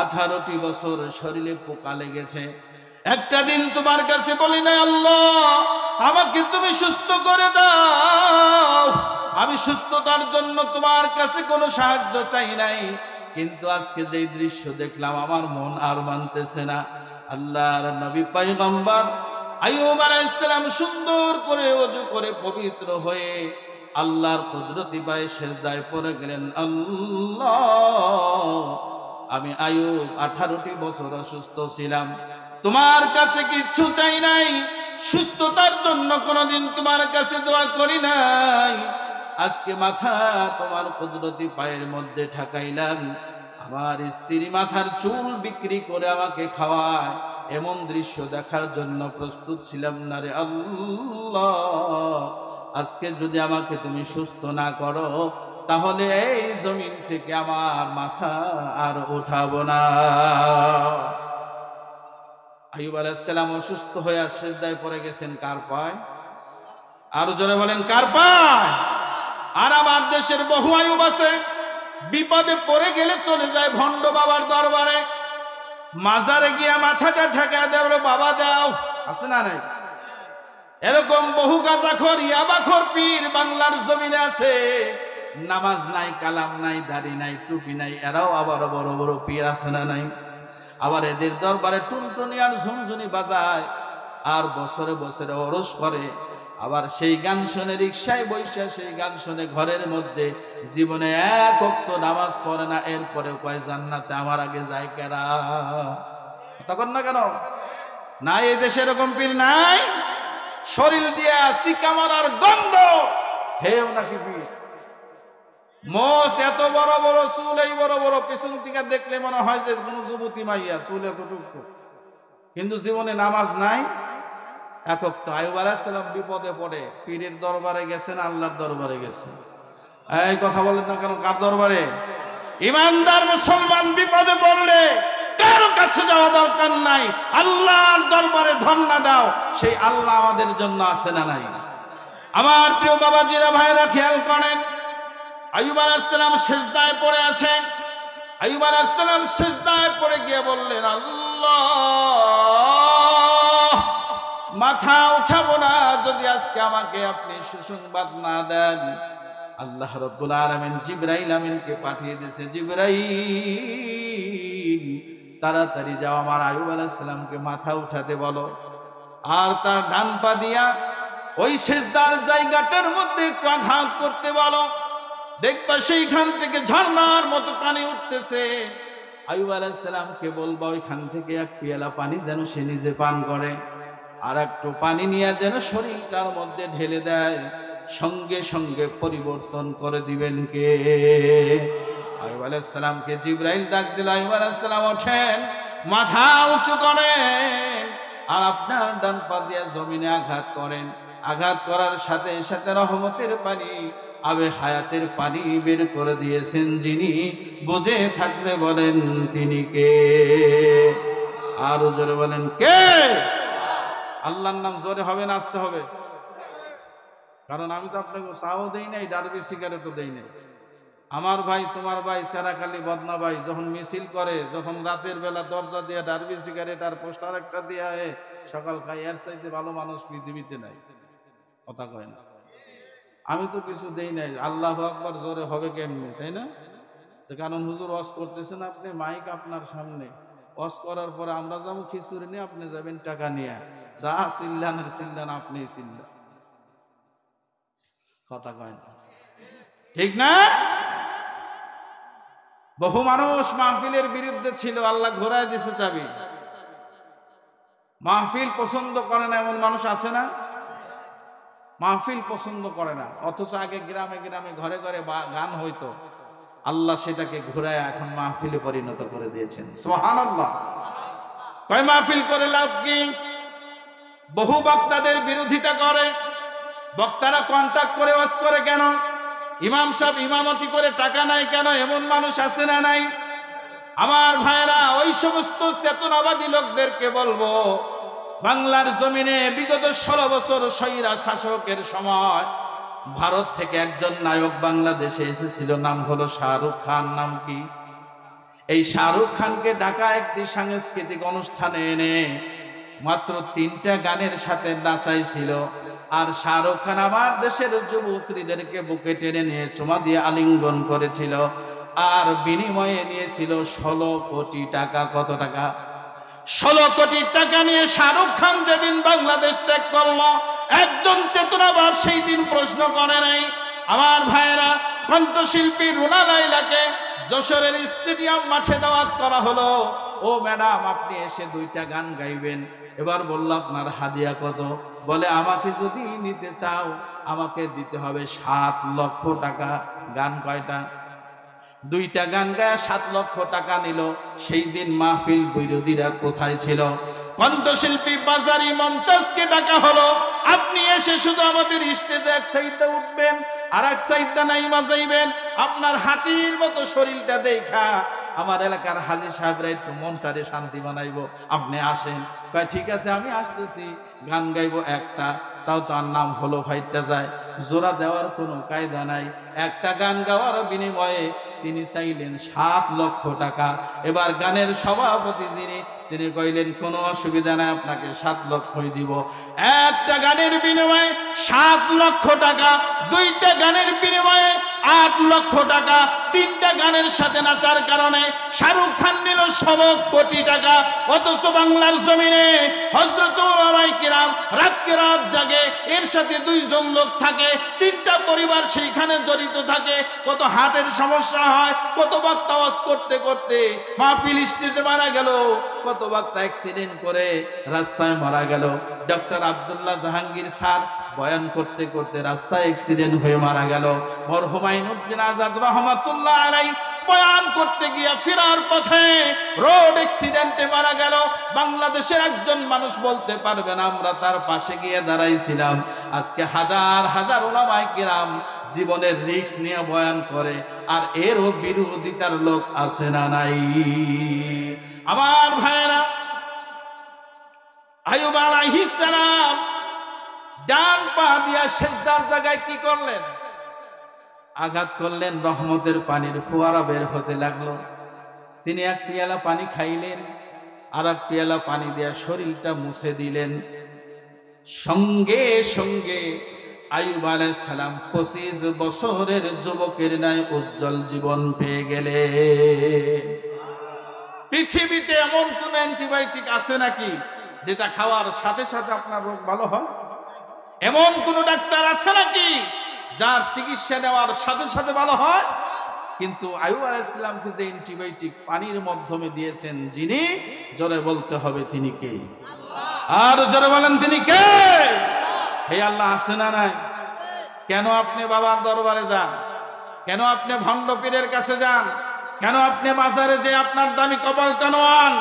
18টি বছর শরীরে পোকা লেগেছে, একটা দিন তোমার কাছে বলি নাই আল্লাহ আমাকে তুমি সুস্থ করে দাও, আমি সুস্থতার জন্য তোমার কাছে কোনো সাহায্য চাই নাই, কিন্তু আজকে যেই দৃশ্য দেখলাম আমার মন আর মানতেছে না। আল্লাহর নবী পয়গম্বর আইয়ুব আলাইহিস সালাম সুন্দর করে ওযু করে পবিত্র হয়ে আল্লাহর কুদরতি পায়ে সিজদায় পড়ে গেলেন, আল্লাহ, আমি আইয়ুব 18টি বছর অসুস্থ ছিলাম, তোমার কাছে কিচ্ছু চাই নাই, সুস্থতার জন্য কোনোদিন তোমার কাছে দোয়া করি নাই, আজকে মাথা তোমার কুদরতি পায়ের মধ্যে ঠাকাইলাম, আমার স্ত্রী মাথার চুল বিক্রি করে আমাকে খাওয়ায়, এমন দৃশ্য দেখার জন্য প্রস্তুত ছিলাম না রে আল্লাহ, আজকে যদি আমাকে তুমি সুস্থ না করো তাহলে এই জমিন থেকে আমার মাথা আর উঠাবো না। আইয়ুব আলাইহিস সালাম অসুস্থ হয়ে সিজদায় পড়ে গেছেন কার পায়? আরো জোরে বলেন, কার পায়? আর আমার দেশের বহু আইয়ুব আছে, বিপদে পড়ে গেলে চলে যায় ভণ্ড বাবার দরবারে, মাজারে গিয়া মাথাটা ঠেকা দেওয়া, বাবা দাও, আছে না নাই? এরকম বহু গাঁজাখোর ইয়াবাখোর পীর বাংলার জমিনে আছে, নামাজ নাই, কালাম নাই, দাড়ি নাই, টুপি নাই, এরাও আবার বড় বড় পীর আছে না নাই? আবার এদের দরবারে টুনটুনি আর ঝুনঝুনি বাজায়, আর বছরে বছরে ওরস করে, আবার সেই গান শুনে রিকশায় বৈশা সেই গান শুনে ঘরের মধ্যে জীবনে এক ওয়াক্ত নামাজ পড়ে না, এরপরে কয় জান্নাতে আমার আগে যায় কেরা। তখন না কেন নাই এই দেশে এরকম পীর নাই? শরীর দিয়া সিকামার আর গন্ধ হেও নাকি পীর, মোষ এত বড় বড় চুল, এই বড় বড় পিছন থেকে দেখলে মনে হয় যে কোন যুবতী মাইয়া, চুল এত টুকটুক, কিন্তু জীবনে নামাজ নাই। এক ওয়াক্ত আইয়ুব আলাইহিস সালাম বিপদে পড়ে পীরের দরবারে গেছেন, আল্লাহর দরবারে গেছেন। এই কথা বলেন না কেন, কার দরবারে? ইমানদার মুসলমান বিপদে পড়লে কারো কাছে যাওয়া দরকার নাই, আল্লাহর দরবারে ধন্না দাও, সেই আল্লাহ আমাদের জন্য আছে না নাই? আমার প্রিয় বাবাজিরা, ভাইরা, খেয়াল করেন, আইয়ুব আলাইহিস সালাম সিজদায় পড়ে আছেন। আইয়ুব আলাইহিস সালাম সিজদায় পড়ে গিয়ে বললেন, আল্লাহ, মাথা উঠাবো না যদি আজকে আমাকে আপনি সুসংবাদ না দেন। আল্লাহ রাব্বুল আলামিন জিবরাইল আমিনকে পাঠিয়ে দিয়েছে, জিবরাইল তাড়াতাড়ি যাও আমার আইয়ুব আলাইহিস সালামকে মাথা উঠাতে বলো, আর তার ডান পা দিয়া ওই সিজদার জায়গাটার মধ্যে একটু আঘাত করতে বলো, দেখবা সেইখান থেকে ঝর্ণার মতো পানি উঠতেছে। আইয়ুব আলাইহিস সালামকে বলবা ওইখান থেকে এক পেয়ালা পানি যেন সে নিজে পান করে, আর একটু পানি নিয়ে যেন শরীরটার মধ্যে ঢেলে দেয়, সঙ্গে সঙ্গে পরিবর্তন করে দিবেন কে? আইয়ুব আলাইহিস সালামকে জিবরাইল ডাক দিল, আইয়ুব আলাইহিস সালাম ওঠেন, মাথা উঁচু করেন, আর আপনার ডান পা দিয়ে জমিনে আঘাত করেন, আঘাত করার সাথে সাথে রহমতের পানি, আবে হায়াতের পানি বের করে দিয়েছেন যিনি, বুঝে থাকলে বলেন তিনি কে? আর জোরে বলেন কে? আল্লাহর নাম জোরে হবে না আসতে হবে? কারণ আমি তো আপনাকে চাও দেই নাই, ডারবি সিগারেটও দেই নাই। আমার ভাই, তোমার ভাই সেরাখালি বদনা ভাই যখন মিছিল করে, যখন রাতের বেলা দরজা দিয়ে ডারবি সিগারেট আর পোস্টার একটা দিয়া সকাল খাই, এর চাইতে ভালো মানুষ পৃথিবীতে নাই। কথা কয় না? আমি তো কিছু দেই নাই। আল্লাহু আকবার জোরে হবে কেমনে, তাই না? কারণ হুজুর ওয়াজ করতেছেন, আপনি মাইক আপনার সামনে, ওয়াজ করার পরে আমরা যাবো খিচুড়ি নিয়ে, আপনি যাবেন টাকা নিয়ে, যা চিল্লানের চিল্লান, আপনি চিল্লান। কথা কয় না, ঠিক না? বহু মানুষ মাহফিলের বিরুদ্ধে ছিল, আল্লাহ ঘোরায় দিছে চাবি। মাহফিল পছন্দ করে না এমন মানুষ আছে না? মাহফিল পছন্দ করে না, অথচ আগে গ্রামে গ্রামে ঘরে ঘরে গান হইতো, আল্লাহ সেটাকে ঘুরায় এখন মাহফিলে পরিণত করে দিয়েছেন। সুবহানাল্লাহ। কয় মাহফিল করে লাভ কি? বহু বক্তাদের বিরোধিতা করে, বক্তারা কন্টাক্ট করে ওয়াজ করে কেন? ইমাম সাহেব ইমামতি করে টাকা নাই কেন? এমন মানুষ আছে না নাই? আমার ভাইরা, ওই সমস্ত চেতনাবাদী লোকদেরকে বলবো, বাংলার জমিনে বিগত 16 বছর স্বৈরা শাসকের সময় ভারত থেকে একজন নায়ক বাংলাদেশে এসেছিল, নাম হলো শাহরুখ খান। নাম কি? এই শাহরুখ খানকে ঢাকা একটি সাংস্কৃতিক অনুষ্ঠানে এনে মাত্র 3টা গানের সাথে নাচাইছিল। আর শাহরুখ খান আমার দেশের যুবতীদেরকে বুকে টেনে নিয়ে চুমা দিয়ে আলিঙ্গন করেছিল, আর বিনিময়ে নিয়েছিল 16 কোটি টাকা। কত টাকা? 16 কোটি টাকা নিয়ে শাহরুখ খান যেদিন বাংলাদেশ ত্যাগ করল, একজন চেতনাবাদ সেই দিন প্রশ্ন করে নাই। আমার ভাইয়েরা, কণ্ঠশিল্পী রুনা লায়লাকে যশোরের স্টেডিয়াম মাঠে দাওয়াত করা হলো। ও ম্যাডাম, আপনি এসে 2টা গান গাইবেন। এবার বলল, আপনার হাদিয়া কত? বলে, আমাকে যদি নিতে চাও আমাকে দিতে হবে 7 লক্ষ টাকা। গান কয়টা? 2টা গান গায়ে 7 লক্ষ টাকা নিল। সেই দিন মাহফিল বিরোধীরা কোথায় ছিল? কণ্ঠশিল্পী বাজারি মমতাজকে ডাকা হলো, আপনি এসে শুধু আমাদের স্টেজে এক সাইডে উঠবেন আর এক সাইডটা নাই মাজাইবেন। আপনার হাতির মতো শরীরটা দেখা আমার এলাকার হাজী সাহেবরা একটু মনটারে শান্তি বানাইবো, আপনি আসেন। কয় ঠিক আছে, আমি আসতেছি। গান গাইবো একটা, তাও তার নাম হলো ফাইটটা যায়। জোড়া দেওয়ার কোনো কায়দা নাই। একটা গান গাওয়ার বিনিময়ে তিনি চাইলেন 7 লক্ষ টাকা। এবার গানের সভাপতি যিনি, তিনি কইলেন কোনো অসুবিধা নাই, আপনাকে 7 লক্ষই দিব। একটা গানের বিনিময়ে 7 লক্ষ টাকা, 2টা গানের বিনিময়ে 8 লক্ষ টাকা। 3টা গানের সাথে নাচার কারণে শাহরুখ খান নিল 16 কোটি টাকা। অথচ বাংলার জমিনে হযরত ওলামায়ে কিরাম রাতকে রাত জাগে, এর সাথে 2 জন লোক থাকে, 3টা পরিবার সেইখানে জড়িত থাকে। কত হার্টের সমস্যা হয়, কত বক্তা ওয়াজ করতে করতে মাহফিল স্টেজে মারা গেল, কত বক্তা অ্যাক্সিডেন্ট করে রাস্তায় মারা গেল। ডক্টর আব্দুল্লাহ জাহাঙ্গীর স্যার বয়ান করতে করতে রাস্তায় অ্যাক্সিডেন্ট হয়ে মারা গেল। মরহুম আইনউদ্দিন আজাদ রহমাতুল্লাহ আলাইহি বয়ান করতে গিয়ে ফেরার পথে রোড অ্যাক্সিডেন্টে মারা গেল। বাংলাদেশের একজন মানুষ বলতে পারবে না আমরা তার পাশে গিয়ে দাঁড়াইছিলাম। আজকে হাজার হাজার উলামায়ে কিরাম জীবনের রিস্ক নিয়ে বয়ান করে, আর এরও বিরোধিতার লোক আছে না নাই? আমার ভাইরা, আইয়ুব আলাইহিস সালাম ডান পা দিয়া সেজদার জায়গায় কি করলেন? আঘাত করলেন, রহমতের পানির ফোয়ারা বের হতে লাগলো। তিনি 1 পেয়ালা পানি খাইলেন, আর 1 পেয়ালা পানি দিয়ে শরীরটা মুছে দিলেন। সঙ্গে সঙ্গে আইয়ুব আলাইহিস সালাম 25 বছরের যুবকের ন্যায় উজ্জ্বল জীবন পেয়ে গেলেন। পৃথিবীতে এমন কোন অ্যান্টিবায়োটিক আছে নাকি যেটা খাওয়ার সাথে সাথে আপনার রোগ ভালো হয়? এমন কোন ডাক্তার আছে নাকি যার চিকিৎসা নেওয়ার সাথে সাথে ভালো হয়? কিন্তু আইয়ুব আলাইহিস সালামকে যে অ্যান্টিবায়োটিক পানির মাধ্যমে দিয়েছেন, যিনি, জোরে বলতে হবে তিনি কে? আল্লাহ। আর জোরে বলেন তিনি কে? হে আল্লাহ আছে না নাই? কেন আপনি বাবার দরবারে যান? কেন আপনি ভণ্ড পীরের কাছে যান? কেন আপনি মাজারে যে আপনার দামি কপালটা নোয়ান?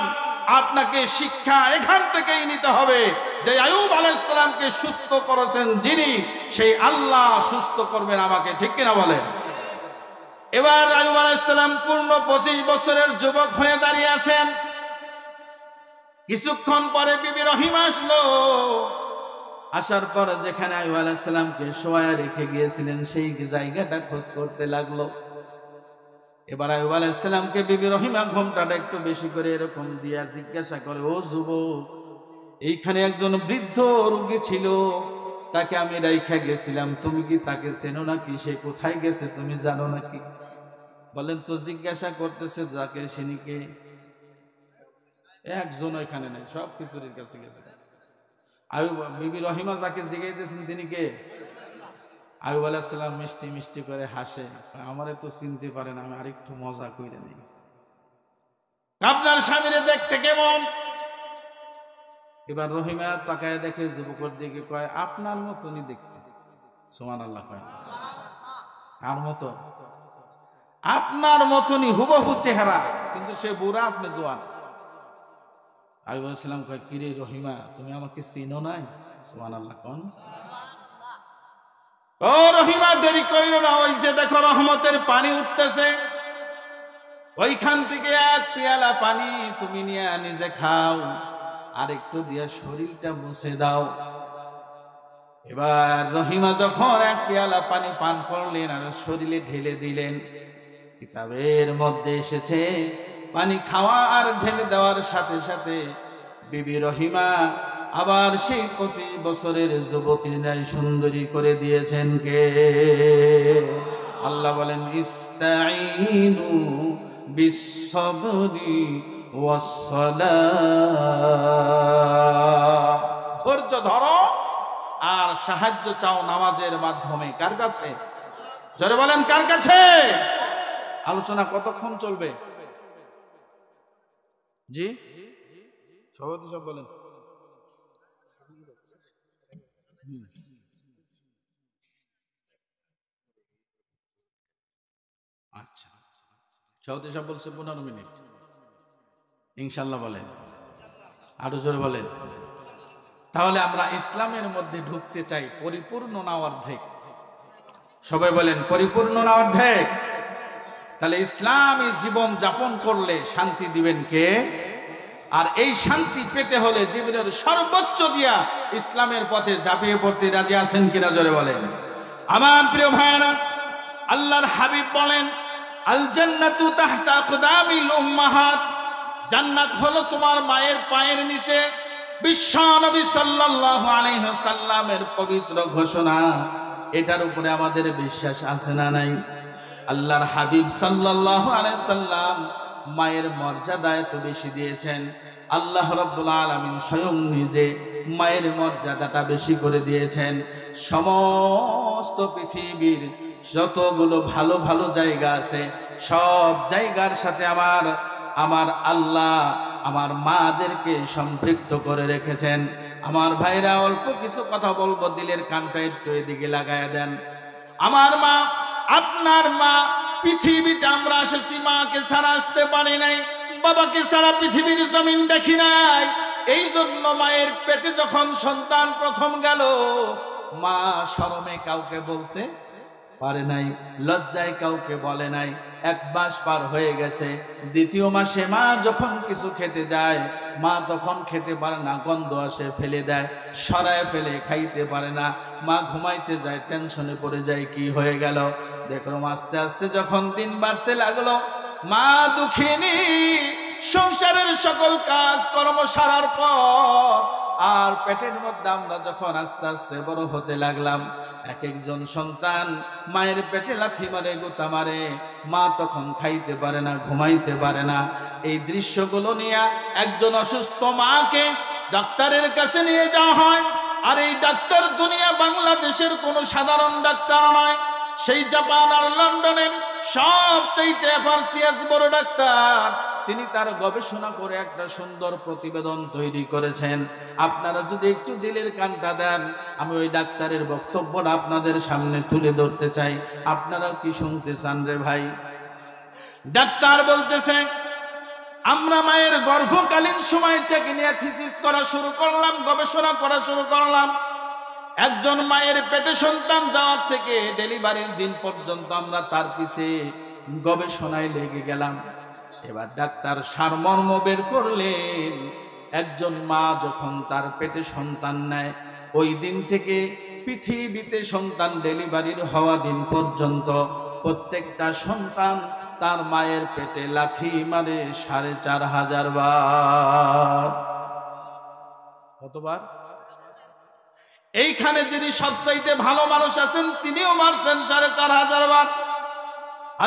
আপনাকে শিক্ষা এখান থেকেই নিতে হবে যে আইয়ুব আলাইহিস সালামকে সুস্থ করেছেন যিনি, সেই আল্লাহ সুস্থ করবেন আমাকে, ঠিক কিনা বলেন? এবার আইয়ুব আলাইহিস সালাম পূর্ণ 25 বছরের যুবক হয়ে দাঁড়িয়ে আছেন। কিছুক্ষণ পরে বিবি রহিমা আসলো। আসার পর যেখানে আইয়ুব আলাইহিস সালামকে শোয়ায় রেখে গিয়েছিলেন সেই জায়গাটা খোঁজ করতে লাগলো। এবার আইয়ুব আলাইহিস সালামকে বিবি রহিমা ঘোমটাটা একটু বেশি করে এরকম দিয়া জিজ্ঞাসা করে, ও যুবক, এইখানে একজন বৃদ্ধ রোগী ছিল, তাকে আমি রাইখা গেছিলাম, তুমি কি তাকে চেনো নাকি? সে কোথায় গেছে তুমি জানো নাকি? বলেন তো, জিজ্ঞাসা করতেছে যাকে, তিনি কে? একজন এখানে নাই, সব খিচুড়ির কাছে গেছে। আইয়ুব বিবি রহিমা যাকে জিজ্ঞাসা তিনি কে? আইয়ুব আলাইহিস সালাম মিষ্টি মিষ্টি করে হাসে, আমারে তো চিনতে পারে না, আমি আরেকটু মজা কইরে নেই। আপনার স্বামীরে দেখতে কেমন? এবার রহিমা তাকায় দেখে যুবকের দিকে, কয় আপনার মতনই দেখতে। সুবহানাল্লাহ কয়, কার মতো? আপনার মতনই হুবহু চেহারা, কিন্তু সে বুড়া, আপনি জোয়ান। আইয়ুব আলাইহিস সালাম কয়, কিরে রহিমা, তুমি আমাকে চিনো নাই? সুবহানাল্লাহ কোন। ও রহিমা, দেরি কইরো না, ওই যে দেখো রহমতের পানি উঠতেছে, ওইখান থেকে এক পেয়ালা পানি তুমি নিয়ে নিজে খাও, আর একটু দিয়ে শরীরটা মুছে দাও। এবার রহিমা যখন এক পেয়ালা পানি পান করলেন আর শরীরে ঢেলে দিলেন, কিতাবের মধ্যে এসেছে পানি খাওয়া আর ঢেলে দেওয়ার সাথে সাথে বিবি রহিমা আবার সেই 25 বছরের যুবতীর ন্যায় সুন্দরী করে দিয়েছেন কে? আল্লাহ বলেন, ইস্তাঈনু বিসসবরি ওয়াসসালাহ, ধৈর্য ধরো আর সাহায্য চাও নামাজের মাধ্যমে। কার কাছে? জোরে বলেন, কার কাছে? আলোচনা কতক্ষণ চলবে? জি সভাপতি সব বলেন। আচ্ছা, সভাপতি সব বলছে 15 মিনিট। ইনশাল্লাহ বলেন, আরো জোরে বলেন। তাহলে আমরা ইসলামের মধ্যে ঢুকতে চাই পরিপূর্ণ না অর্ধেক? সবাই বলেন, পরিপূর্ণ না অর্ধেক? তাহলে ইসলামী জীবন যাপন করলে শান্তি দিবেন কে? আর এই শান্তি পেতে হলে জীবনের সর্বোচ্চ দিয়া ইসলামের পথে ঝাঁপিয়ে পড়তে রাজি আছেন কিনা? জোরে বলেন। আমার প্রিয় ভাইরা, আল্লাহর হাবিব বলেন, আল জান্নাতু তাহতা আকদামিল উম্মাহাত, জান্নাত হলো তোমার মায়ের পায়ের নিচে। বিশ্ব নবী সাল্লাল্লাহু আলাইহি ওয়াসাল্লামের পবিত্র ঘোষণা, এটার উপরে আমাদের বিশ্বাস আছে না নাই? আল্লাহর হাবিব সাল্লাল্লাহু আলাইহি সাল্লাম মায়ের মর্যাদা এত বেশি দিয়েছেন, আল্লাহ রাব্বুল আলামিন স্বয়ং নিজে মায়ের মর্যাদাটা বেশি করে দিয়েছেন। সমস্ত পৃথিবীর যতগুলো ভালো ভালো জায়গা আছে, সব জায়গার সাথে আমার আল্লাহ আমার মাদেরকে সম্পৃক্ত করে রেখেছেন। আমার ভাইরা, অল্প কিছু কথা বলবো, দিলের কানটা একটু এদিকে লাগায়া দেন। আমার মা, আপনার মা, পৃথিবীতে আমরা এসেছি মাকে ছাড়া আসতে পারি নাই, বাবাকে ছাড়া পৃথিবীর জমিন দেখি নাই। এই জন্য মায়ের পেটে যখন সন্তান প্রথম গেল, মা শরমে কাউকে বলতে পারে নাই, লজ্জায় কাউকে বলে নাই। 1 মাস পার হয়ে গেছে, 2য় মাসে মা যখন কিছু খেতে যায়, মা তখন খেতে পারে না, গন্ধ আসে, ফেলে দেয়, সরায় ফেলে, খাইতে পারে না। মা ঘুমাইতে যায়, টেনশনে পড়ে যায়, কি হয়ে গেল। দেখলাম আস্তে আস্তে যখন দিন বাড়তে লাগলো, মা দুঃখিনী, সংসারের সকল কাজ কর্ম সারার পর আর পেটের মধ্যে আমরা যখন আস্তে আস্তে বড় হতে লাগলাম, এক একজন সন্তান মায়ের পেটে লাথি মারে, গোতা মারে, মা তখন খাইতে পারে না, ঘুমাইতে পারে না। এই দৃশ্যগুলো নিয়ে একজন অসুস্থ মাকে ডাক্তারের কাছে নিয়ে যাওয়া হয়। আর এই ডাক্তার দুনিয়া বাংলাদেশের কোনো সাধারণ ডাক্তার নয়, সেই জাপান আর লন্ডনের সবচেয়ে এফআরসিএস বড় ডাক্তার। তিনি তার গবেষণা করে একটা সুন্দর প্রতিবেদন তৈরি করেছেন। আপনারা যদি একটু দিলের কানটা দেন, আমি ওই ডাক্তারের বক্তব্যটা আপনাদের সামনে তুলে ধরতে চাই। আপনারা কি শুনতে চান রে ভাই? ডাক্তার বলতেছে, আমরা মায়ের গর্ভকালীন সময়টাকে নিয়ে থিসিস করা শুরু করলাম, গবেষণা করা শুরু করলাম। একজন মায়ের পেটে সন্তান যাওয়ার থেকে ডেলিভারির দিন পর্যন্ত আমরা তার পিছে গবেষণায় লেগে গেলাম। এবার ডাক্তার সারমর্ম বের করলেন, একজন মা যখন তার পেটে সন্তান নেয়, ওই দিন থেকে পৃথিবীতে সন্তান ডেলিভারির হওয়া দিন পর্যন্ত প্রত্যেকটা সন্তান তার মায়ের পেটে লাথি মারে 4500 বার। কতবার? এইখানে যিনি সবচাইতে ভালো মানুষ আছেন, তিনিও মারছেন 4500 বার।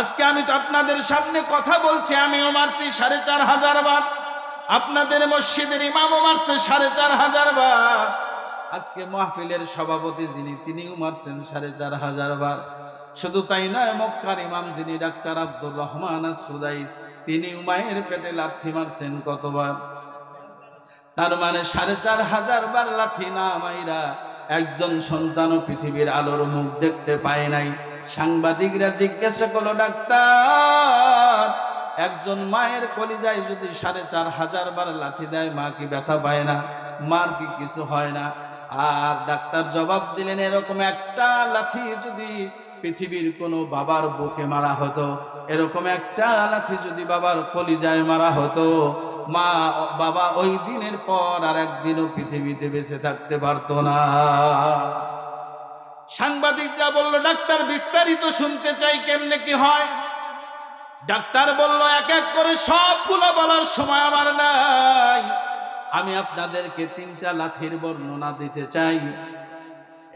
আজকে আমি তো আপনাদের সামনে কথা বলছি, আমিও মারছি 4500 বার। আপনাদের মসজিদের ইমামও মারছে 4500 বার। আজকে মাহফিলের সভাপতি যিনি, তিনিও মারছেন ৪,৫০০ বার। শুধু তাই নয়, মক্কার ইমাম যিনি ডাক্তার আব্দুর রহমান সুদাইস, তিনি মায়ের পেটে লাথি মারছেন কতবার? তার মানে ৪,৫০০ বার লাথি না মাইরা একজন সন্তানও পৃথিবীর আলোর মুখ দেখতে পায় নাই। সাংবাদিকরা জিজ্ঞাসা করলো, ডাক্তার, একজন মায়ের কলিজায় যদি ৪,৫০০ বার লাথি দেয়, মা কি ব্যথা পায় না? মার কি কিছু হয় না? আর ডাক্তার জবাব দিলেন, এরকম একটা লাথি যদি পৃথিবীর কোনো বাবার বুকে মারা হতো, এরকম একটা লাথি যদি বাবার কলিজায় মারা হতো, মা বাবা ওই দিনের পর আর একদিনও পৃথিবীতে বেঁচে থাকতে পারতো না। সাংবাদিকরা বলল, ডাক্তার বিস্তারিত শুনতে চাই, কেমনে কি হয়? ডাক্তার বলল, এক এক করে সবগুলো বলার সময় আমার নাই, আমি আপনাদেরকে 3টা লাথির বর্ণনা দিতে চাই।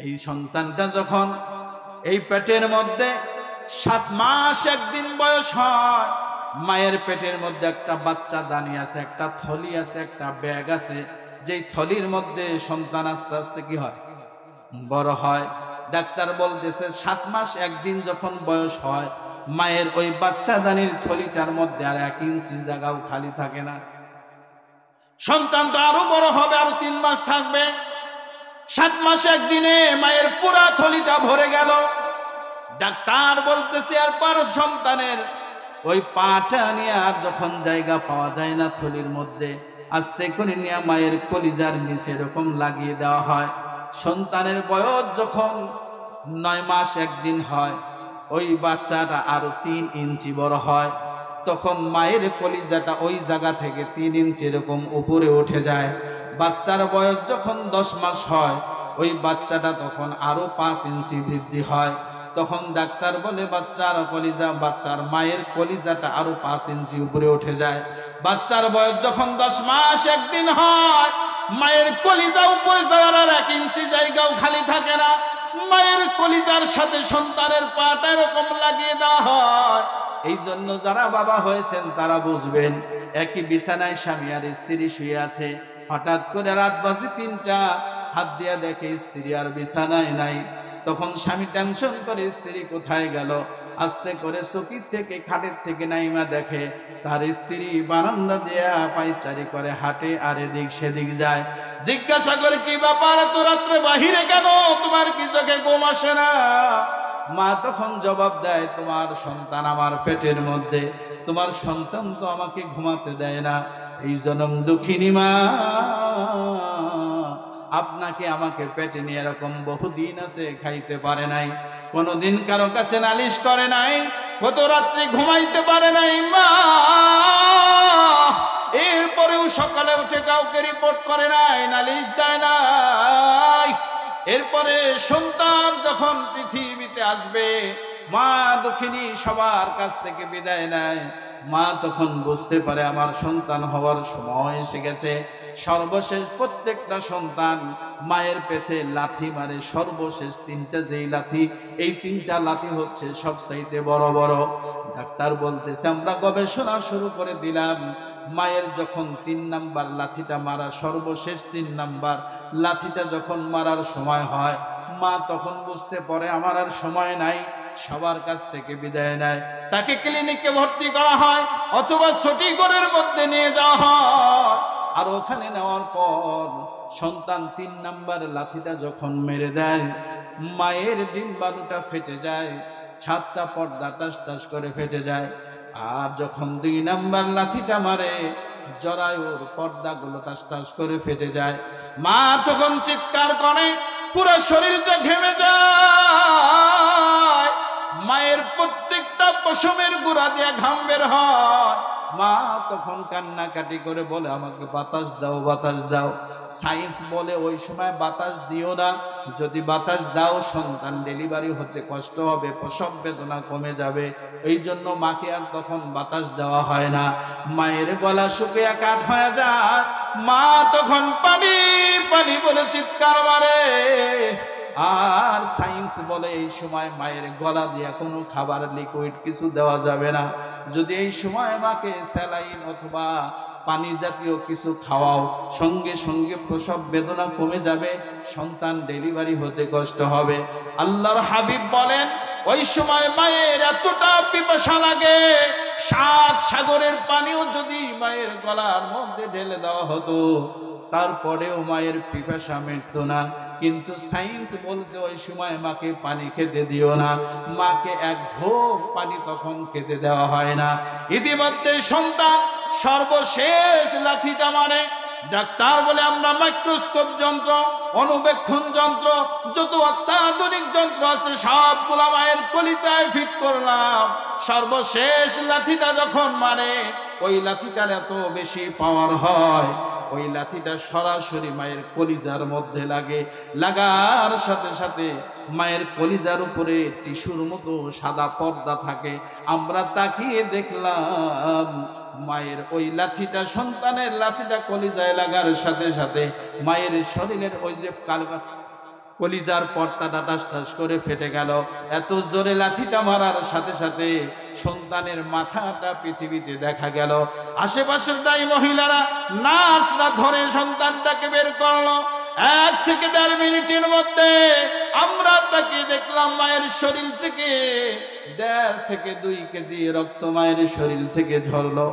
এই সন্তানটা যখন এই পেটের মধ্যে 7 মাস 1 দিন বয়স হয়, মায়ের পেটের মধ্যে একটা বাচ্চা দানি আছে, একটা থলি আছে, একটা ব্যাগ আছে, যেই থলির মধ্যে সন্তান আস্তে আস্তে কি হয়? বড় হয়। ডাক্তার বলতেছে 7 মাস 1 দিন যখন বয়স হয়, মায়ের ওই বাচ্চা দানির থলিটার মধ্যে আর 1 ইঞ্চি জায়গাও খালি থাকে না। সন্তানটা আরো বড় হবে, আরো 3 মাস থাকবে। 7 মাস 1 দিনে মায়ের পুরা থলিটা ভরে গেল। ডাক্তার বলতেছে, আর পর সন্তানের ওই পাটা নিয়ে আর যখন জায়গা পাওয়া যায় না থলির মধ্যে, আস্তে করে নিয়ে মায়ের কলিজার নিচে এরকম লাগিয়ে দেওয়া হয়। সন্তানের বয়স যখন 9 মাস 1 দিন হয়, ওই বাচ্চাটা আরো 3 ইঞ্চি বড় হয়। তখন মায়ের কলিজাটা ওই জায়গা থেকে 3 ইঞ্চি এরকম উপরে উঠে যায়। বাচ্চার বয়স যখন 10 মাস হয়, ওই বাচ্চাটা তখন আরো 5 ইঞ্চি বৃদ্ধি হয়। তখন ডাক্তার বলে, বাচ্চার কলিজা, বাচ্চার মায়ের কলিজাটা আরো 5 ইঞ্চি উপরে উঠে যায়। বাচ্চার বয়স যখন 10 মাস 1 দিন হয়, মায়ের কলিজা উপরে যাওয়ার আর 1 ইঞ্চি জায়গাও খালি থাকে না। মায়ের কলিজার সাথে সন্তানের পাটা এরকম লাগিয়ে দেওয়া হয়। এই জন্য যারা বাবা হয়েছেন তারা বুঝবেন, একই বিছানায় স্বামী আর স্ত্রী শুয়ে আছে, হঠাৎ করে রাত বাজে 3টা, হাত দিয়া দেখে স্ত্রী আর বিছানায় নাই। তখন স্বামী টেনশন করে, স্ত্রী কোথায় গেল? আস্তে করে চকির থেকে, খাটের থেকে নাইমা দেখে তার স্ত্রী বারান্দা দিয়া পায়চারি করে হাঁটে আর এদিক সেদিক যায়। জিজ্ঞাসা করে, কি ব্যাপার, এত রাত্রে বাহিরে কেন? তোমার কি চোখে ঘুম আসে না? মা তখন জবাব দেয়, তোমার সন্তান আমার পেটের মধ্যে, তোমার সন্তান তো আমাকে ঘুমাতে দেয় না। এই জনম দুঃখিনী মা, আপনাকে আমাকে পেটে নিয়ে এরকম বহুদিন আছে, খাইতে পারে নাই, কোনদিন কারো কাছে নালিশ করে নাই, কত রাত্রি ঘুমাইতে পারে নাই মা। এরপরেও সকালে উঠে কাউকে রিপোর্ট করে নাই, নালিশ দেয় নাই। এরপরে সন্তান যখন পৃথিবীতে আসবে, মা দুঃখিনী সবার কাছ থেকে বিদায় নেয়। মা তখন বুঝতে পারে আমার সন্তান হওয়ার সময় এসে গেছে। সর্বশেষ প্রত্যেকটা সন্তান মায়ের পেটে লাথি মারে, সর্বশেষ 3টা যেই লাথি, এই 3টা লাথি হচ্ছে সবচাইতে বড় বড়। ডাক্তার বলতেছে, আমরা গবেষণা শুরু করে দিলাম, মায়ের যখন 3 নাম্বার লাথিটা মারা, সর্বশেষ 3 নাম্বার লাথিটা যখন মারার সময় হয়, মা তখন বুঝতে পারে আমার আর সময় নাই, সবার কাছ থেকে বিদায় নেয়। তাকে ক্লিনিকে ভর্তি করা হয় অথবা ছটিঘরের মধ্যে নিয়ে যাওয়া হয়। আর ওখানে নেওয়ার পর সন্তান 3 নাম্বার লাথিটা যখন মেরে দেয়, মায়ের ডিম্বাণুটা ফেটে যায়, ছাদটা পর্দা টাস টাস করে ফেটে যায়। আর যখন 2 নাম্বার লাথিটা মারে, জরায়ুর পর্দাগুলো টাস টাস করে ফেটে যায়। মা তখন চিৎকার করে, পুরো শরীরটা ঘেমে যায়, মায়ের প্রত্যেকটা পশমের গোড়া দিয়ে ঘাম বের হয়। মা তখন কান্নাকাটি করে বলে, আমাকে বাতাস দাও, বাতাস দাও। সায়েন্স বলে ওই সময় বাতাস দিও না, যদি বাতাস দাও সন্তান ডেলিভারি হতে কষ্ট হবে, প্রসব বেদনা কমে যাবে। এই জন্য মাকে আর তখন বাতাস দেওয়া হয় না। মায়ের গলা শুকিয়ে কাঠ হয়ে যায়, মা তখন পানি পানি বলে চিৎকার মারে। আর সায়েন্স বলে এই সময় মায়ের গলা দিয়ে কোনো খাবার লিকুইড কিছু দেওয়া যাবে না। যদি এই সময় মাকে স্যালাইন অথবা পানি জাতীয় কিছু খাওয়াও, সঙ্গে সঙ্গে প্রসব বেদনা কমে যাবে, সন্তান ডেলিভারি হতে কষ্ট হবে। আল্লাহর হাবিব বলেন ওই সময় মায়ের এতটা পিপাসা লাগে, 7 সাগরের পানিও যদি মায়ের গলার মধ্যে ঢেলে দেওয়া হতো তারপরেও মায়ের পিপাসা মিটতো না। কিন্তু সায়েন্স বলছে ওই সময় মাকে পানি খেতে দিও না, মাকে এক ঢোক পানি তখন খেতে দেওয়া হয় না। ইতিমধ্যে সন্তান সর্বশেষ লাথিটা মারে। ডাক্তার বলে আমরা মাইক্রোস্কোপ যন্ত্র, অনুবেক্ষণ যন্ত্র, যত অত্যাধুনিক যন্ত্র আছে সবগুলা মায়ের কলিজায় ফিট করলাম। সর্বশেষ লাথিটা যখন মারে, ওই লাথিটার এত বেশি পাওয়ার হয়, ওই লাথিটা সরাসরি মায়ের কলিজার মধ্যে লাগে। লাগার সাথে সাথে মায়ের কলিজার উপরে টিস্যুর মতো সাদা পর্দা থাকে। আমরা তাকিয়ে দেখলাম মায়ের ওই লাথিটা, সন্তানের লাথিটা কলিজায় লাগার সাথে সাথে মায়ের শরীরের ওই যে কলিজার পর্দাটা টাস টাস করে ফেটে গেল। এত জোরে লাথিটা মারার সাথে সাথে সন্তানের মাথাটা পৃথিবীতে দেখা গেল। আশেপাশের দায়ী মহিলারা, নার্সরা ধরে সন্তানটাকে বের করলো। 1 থেকে 1.5 মিনিটের মধ্যে আমরা তাকে দেখলাম মায়ের শরীর থেকে 1.5 থেকে 2 কেজি রক্ত মায়ের শরীর থেকে ঝরলো।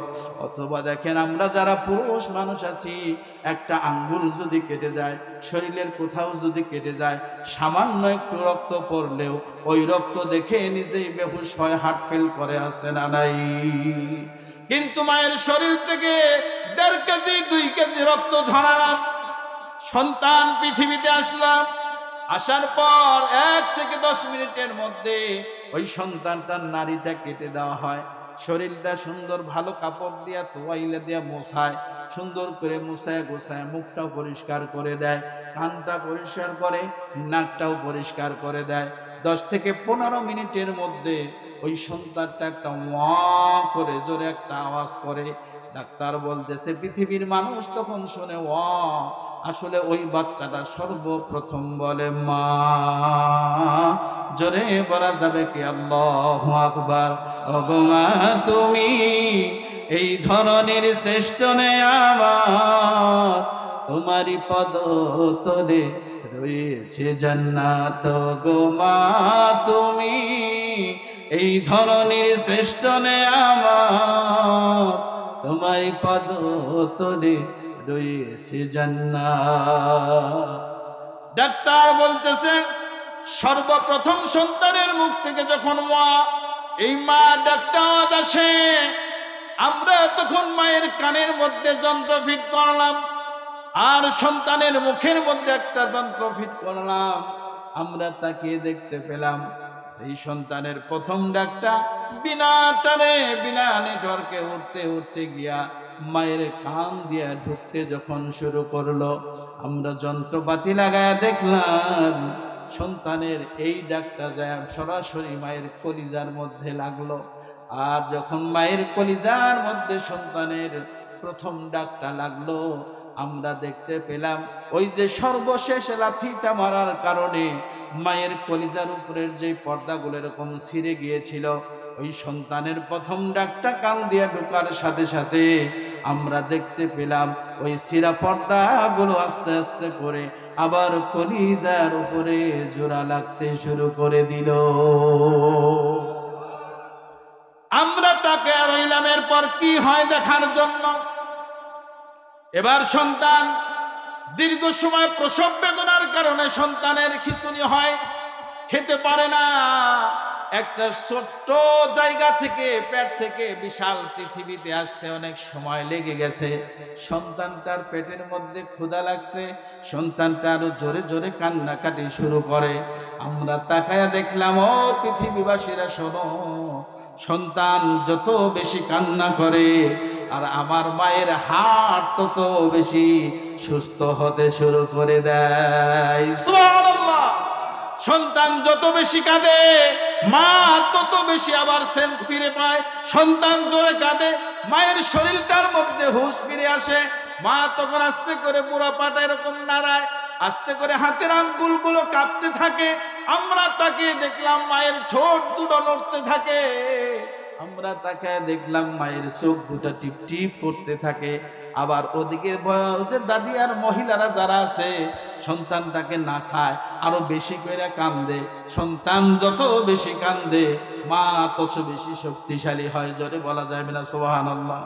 অথবা দেখেন আমরা যারা পুরুষ মানুষ আছি, একটা আঙ্গুল যদি কেটে যায়, শরীরের কোথাও যদি কেটে যায়, সামান্য একটু রক্ত পড়লেও ওই রক্ত দেখে নিজেই বেহুশ হয়, হার্ট ফেল করে, আসে না নাই? কিন্তু মায়ের শরীর থেকে 1.5 কেজি 2 কেজি রক্ত ঝরালাম, সন্তান পৃথিবীতে আসলাম। আসার পর 1 থেকে 10 মিনিটের মধ্যে ওই সন্তানটার নাড়িটা কেটে দেওয়া হয়। শরীরটা সুন্দর ভালো কাপড় দিয়া, তোয়াইলে দিয়া মোছায়, সুন্দর করে মোছায় গোছায় মুখটাও পরিষ্কার করে দেয়, কানটা পরিষ্কার করে, নাকটাও পরিষ্কার করে দেয়। 10 থেকে 15 মিনিটের মধ্যে ওই সন্তানটা একটা ওয়া করে জোরে একটা আওয়াজ করে। ডাক্তার বলতেছে পৃথিবীর মানুষ তখন শুনে ওয়া, আসলে ওই বাচ্চাটা সর্বপ্রথম বলে মা। জোরে বলা যাবে কি আল্লাহু আকবার। ওগো মা তুমি এই ধরনের শ্রেষ্ঠ নেয়ামত, তোমারই পদ তলে রয়েছে জান্নাত। গো মা তুমি এই ধরনের শ্রেষ্ঠ নেয়ামত, তোমারই পদ তলে রয়েছে জান্নাত। ডাক্তার বলতেছে সর্বপ্রথম সন্তানের মুখ থেকে যখন মা, এই মা ডাকটা আওয়াজ আসে, আমরা তখন মায়ের কানের মধ্যে যন্ত্র ফিট করলাম আর সন্তানের মুখের মধ্যে একটা যন্ত্র ফিট করলাম। আমরা তাকিয়ে দেখতে পেলাম এই সন্তানের প্রথম ডাকটা বিনা টানে বিনা নেটওয়ার্কে উঠতে উঠতে গিয়া মায়ের কান দিয়া ঢুকতে যখন শুরু করলো, আমরা যন্ত্রপাতি লাগায়া দেখলাম সন্তানের এই ডাকটা যায় সরাসরি মায়ের কলিজার মধ্যে লাগলো। আর যখন মায়ের কলিজার মধ্যে সন্তানের প্রথম ডাকটা লাগলো, আমরা দেখতে পেলাম ওই যে সর্বশেষ লাথিটা মারার কারণে মায়ের কলিজার উপরের যে পর্দাগুলো এরকম ছিঁড়ে গিয়েছিল, ওই সন্তানের প্রথম ডাকটা কান দিয়ে ঢোকার সাথে সাথে আমরা দেখতে পেলাম ওই ছিঁড়া পর্দাগুলো আস্তে আস্তে করে আবার কলিজার উপরে জোড়া লাগতে শুরু করে দিল। আমরা তাকে রইলাম এরপর কি হয় দেখার জন্য। এবার সন্তান দীর্ঘ সময় প্রসব বেদনার কারণে সন্তানের খিঁচুনি হয়, খেতে পারে না। একটা ছোট্ট জায়গা থেকে, পেট থেকে বিশাল পৃথিবীতে আসতে অনেক সময় লেগে গেছে। সন্তানটার পেটের মধ্যে ক্ষুধা লাগছে, সন্তানটা আরো জোরে জোরে কান্নাকাটি শুরু করে। আমরা তাকায়া দেখলাম, ও পৃথিবীবাসীরা শোনো, সন্তান যত বেশি কান্না করে আর আমার মায়ের হার্ট তত বেশি সুস্থ হতে শুরু করে দেয়। সুবহানাল্লাহ। সন্তান যত বেশি কাঁদে মা তত বেশি আবার সেন্স ফিরে পায়। সন্তান জোরে কাঁদে, মায়ের শরীরটার মধ্যে হুঁশ ফিরে আসে। মা তখন আস্তে করে পুরো পাটা এরকম নাড়ায়, আস্তে করে হাতের আঙ্গুলগুলো কাঁপতে থাকে। আমরা তাকে দেখলাম মায়ের ঠোঁট দুটো নড়তে থাকে। আমরা তাকায় দেখলাম মায়ের চোখ দুটা টিপ টিপ করতে থাকে। আবার ওদিকে যে দাদি আর মহিলারা যারা আছে সন্তানটাকে নাচায়, আরো বেশি করে কান্দে। সন্তান যত বেশি কান্দে মা তত বেশি শক্তিশালী হয়। জোরে বলা যাবে না সুবহানাল্লাহ।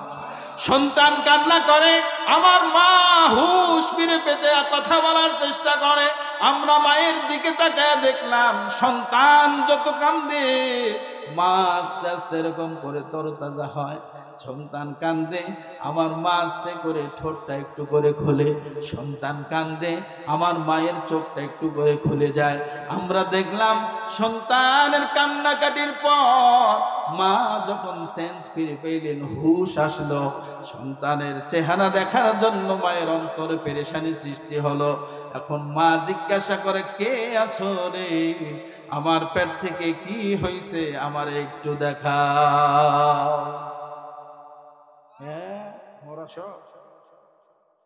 সন্তান কান্না করে, আমার মা হুঁশ ফিরে পেতে কথা বলার চেষ্টা করে। আমরা মায়ের দিকে তাকায় দেখলাম সন্তান যত কান্দে মা আস্তে আস্তে এরকম করে তরতাজা হয়। সন্তান কান্দে, আমার মা আস্তে করে ঠোঁটটা একটু করে খোলে। সন্তান কান্দে, আমার মায়ের চোখটা একটু করে খুলে যায়। আমরা দেখলাম সন্তানের কান্নাকাটির পর মা যখন সেন্স ফিরে পেলেন, হুশ আসলো, সন্তানের চেহারা দেখার জন্য মায়ের অন্তরে পেরেশানি সৃষ্টি হলো। এখন মা জিজ্ঞাসা করে, কে আছো রে? আমার পেট থেকে কি হয়েছে আমার একটু দেখা।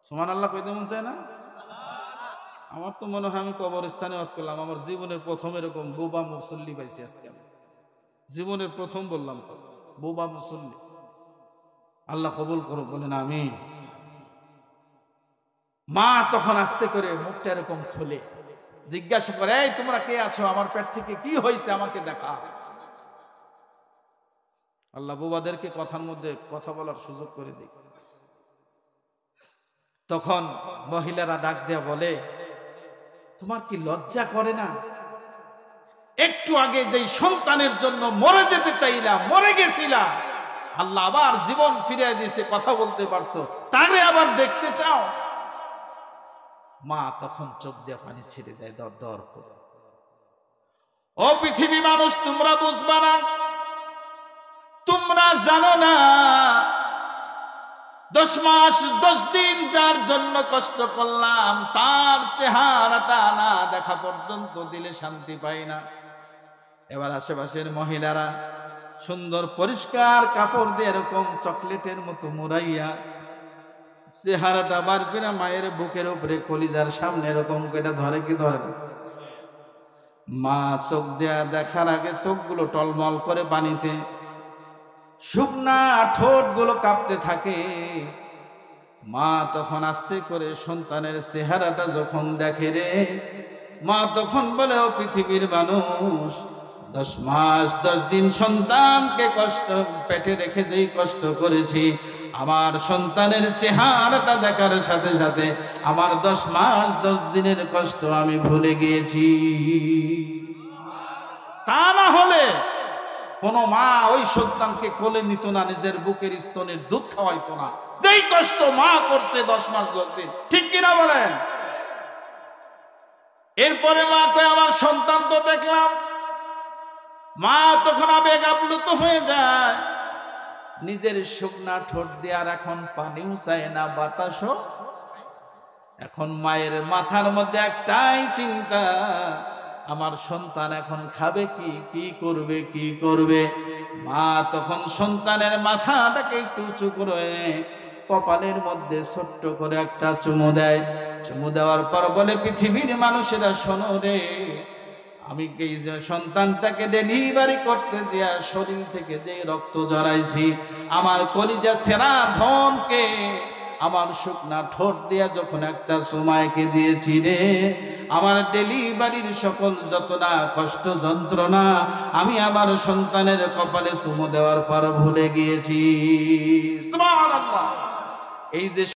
সুবহানাল্লাহ কইতে মন চায় না? আমার তো মনে হয় আমি কবরস্থানে ওয়াজ করলাম। আমার জীবনের প্রথম এরকম বোবা মুসল্লি পাইছি আজকে। আমি জীবনের প্রথম বললাম তো বোবা মুসল্লি। আল্লাহ কবুল করুক, বলেন আমিন। মা তখন আস্তে করে মুখটা এরকম খোলে, জিজ্ঞাসা করে, এই তোমরা কে আছো? আমার পেট থেকে কি হয়েছে আমাকে দেখা। আল্লাহ বোবাদেরকে কথার মধ্যে কথা বলার সুযোগ করে দিই। তখন মহিলারা ডাক দেয়া বলে, তোমার কি লজ্জা করে না? একটু আগে যেই সন্তানের জন্য মরে যেতে চাইলাম, মরে গেছিলাম, আল্লাহ আবার জীবন ফিরিয়ে দিয়েছে, কথা বলতে পারছো, তারে আবার দেখতে চাও? মা তখন চোখ দিয়ে পানি ছেড়ে দেয় দর দর করে। ও পৃথিবী মানুষ, তোমরা বুঝবা না, তোমরা জানো না 10 মাস 10 দিন যার জন্য কষ্ট করলাম তার চেহারাটা না দেখা পর্যন্ত দিলে শান্তি পাই না। এবার আশেপাশের মহিলারা সুন্দর পরিষ্কার কাপড় দিয়ে এরকম চকলেটের মতো মুড়াইয়া চেহারাটা বার করে মায়ের বুকের উপরে কলিজার সামনে এরকম করে ধরে, কি ধরে না? মা চোখ দেয়া দেখার আগে চোখগুলো টলমল করে পানিতে, শুকনা ঠোঁট গুলো কাঁপতে থাকে। মা তখন আস্তে করে সন্তানের চেহারাটা যখন দেখে রে, মা তখন বলে, ও পৃথিবীর মানুষ, 10 মাস 10 দিন সন্তানকে কষ্ট পেটে রেখে যেই কষ্ট করেছি, আমার সন্তানের চেহারাটা দেখার সাথে সাথে আমার 10 মাস 10 দিনের কষ্ট আমি ভুলে গিয়েছি। তা না হলে কোন মা ওই সন্তানকে কোলে নিত না, নিজের বুকের স্তনের দুধ খাওয়াইতো না। যেই কষ্ট মা করছে 10 মাস 10 দিন, ঠিক কিনা বলেন? এরপরে মা কয়, আমার সন্তান তো দেখলাম। মা তখন আবেগ আপ্লুত হয়ে যায়, নিজের শুকনা ঠোঁট দিয়ে আর এখন পানিও চায় না, বাতাসও। এখন মায়ের মাথার মধ্যে একটাই চিন্তা, আমার সন্তান এখন খাবে কি, কি করবে, কি করবে। মা তখন সন্তানের মাথাটাকে একটু উঁচু করে কপালের মধ্যে ছোট্ট করে একটা চুমু দেয়। চুমু দেওয়ার পর বলে, পৃথিবীর মানুষেরা শোনো রে, আমি এই যে সন্তানটাকে ডেলিভারি করতে যা শরীর থেকে যে রক্ত জড়াইছি, আমার কলিজা সেরা ধনকে আমার শুকনা ঠোঁট দিয়া যখন একটা সময়কে দিয়েছি রে, আমার ডেলিভারির সকল যতনা কষ্ট যন্ত্রণা আমি আমার সন্তানের কপালে চুমু দেওয়ার পর ভুলে গিয়েছি। সুবহানাল্লাহ। এই যে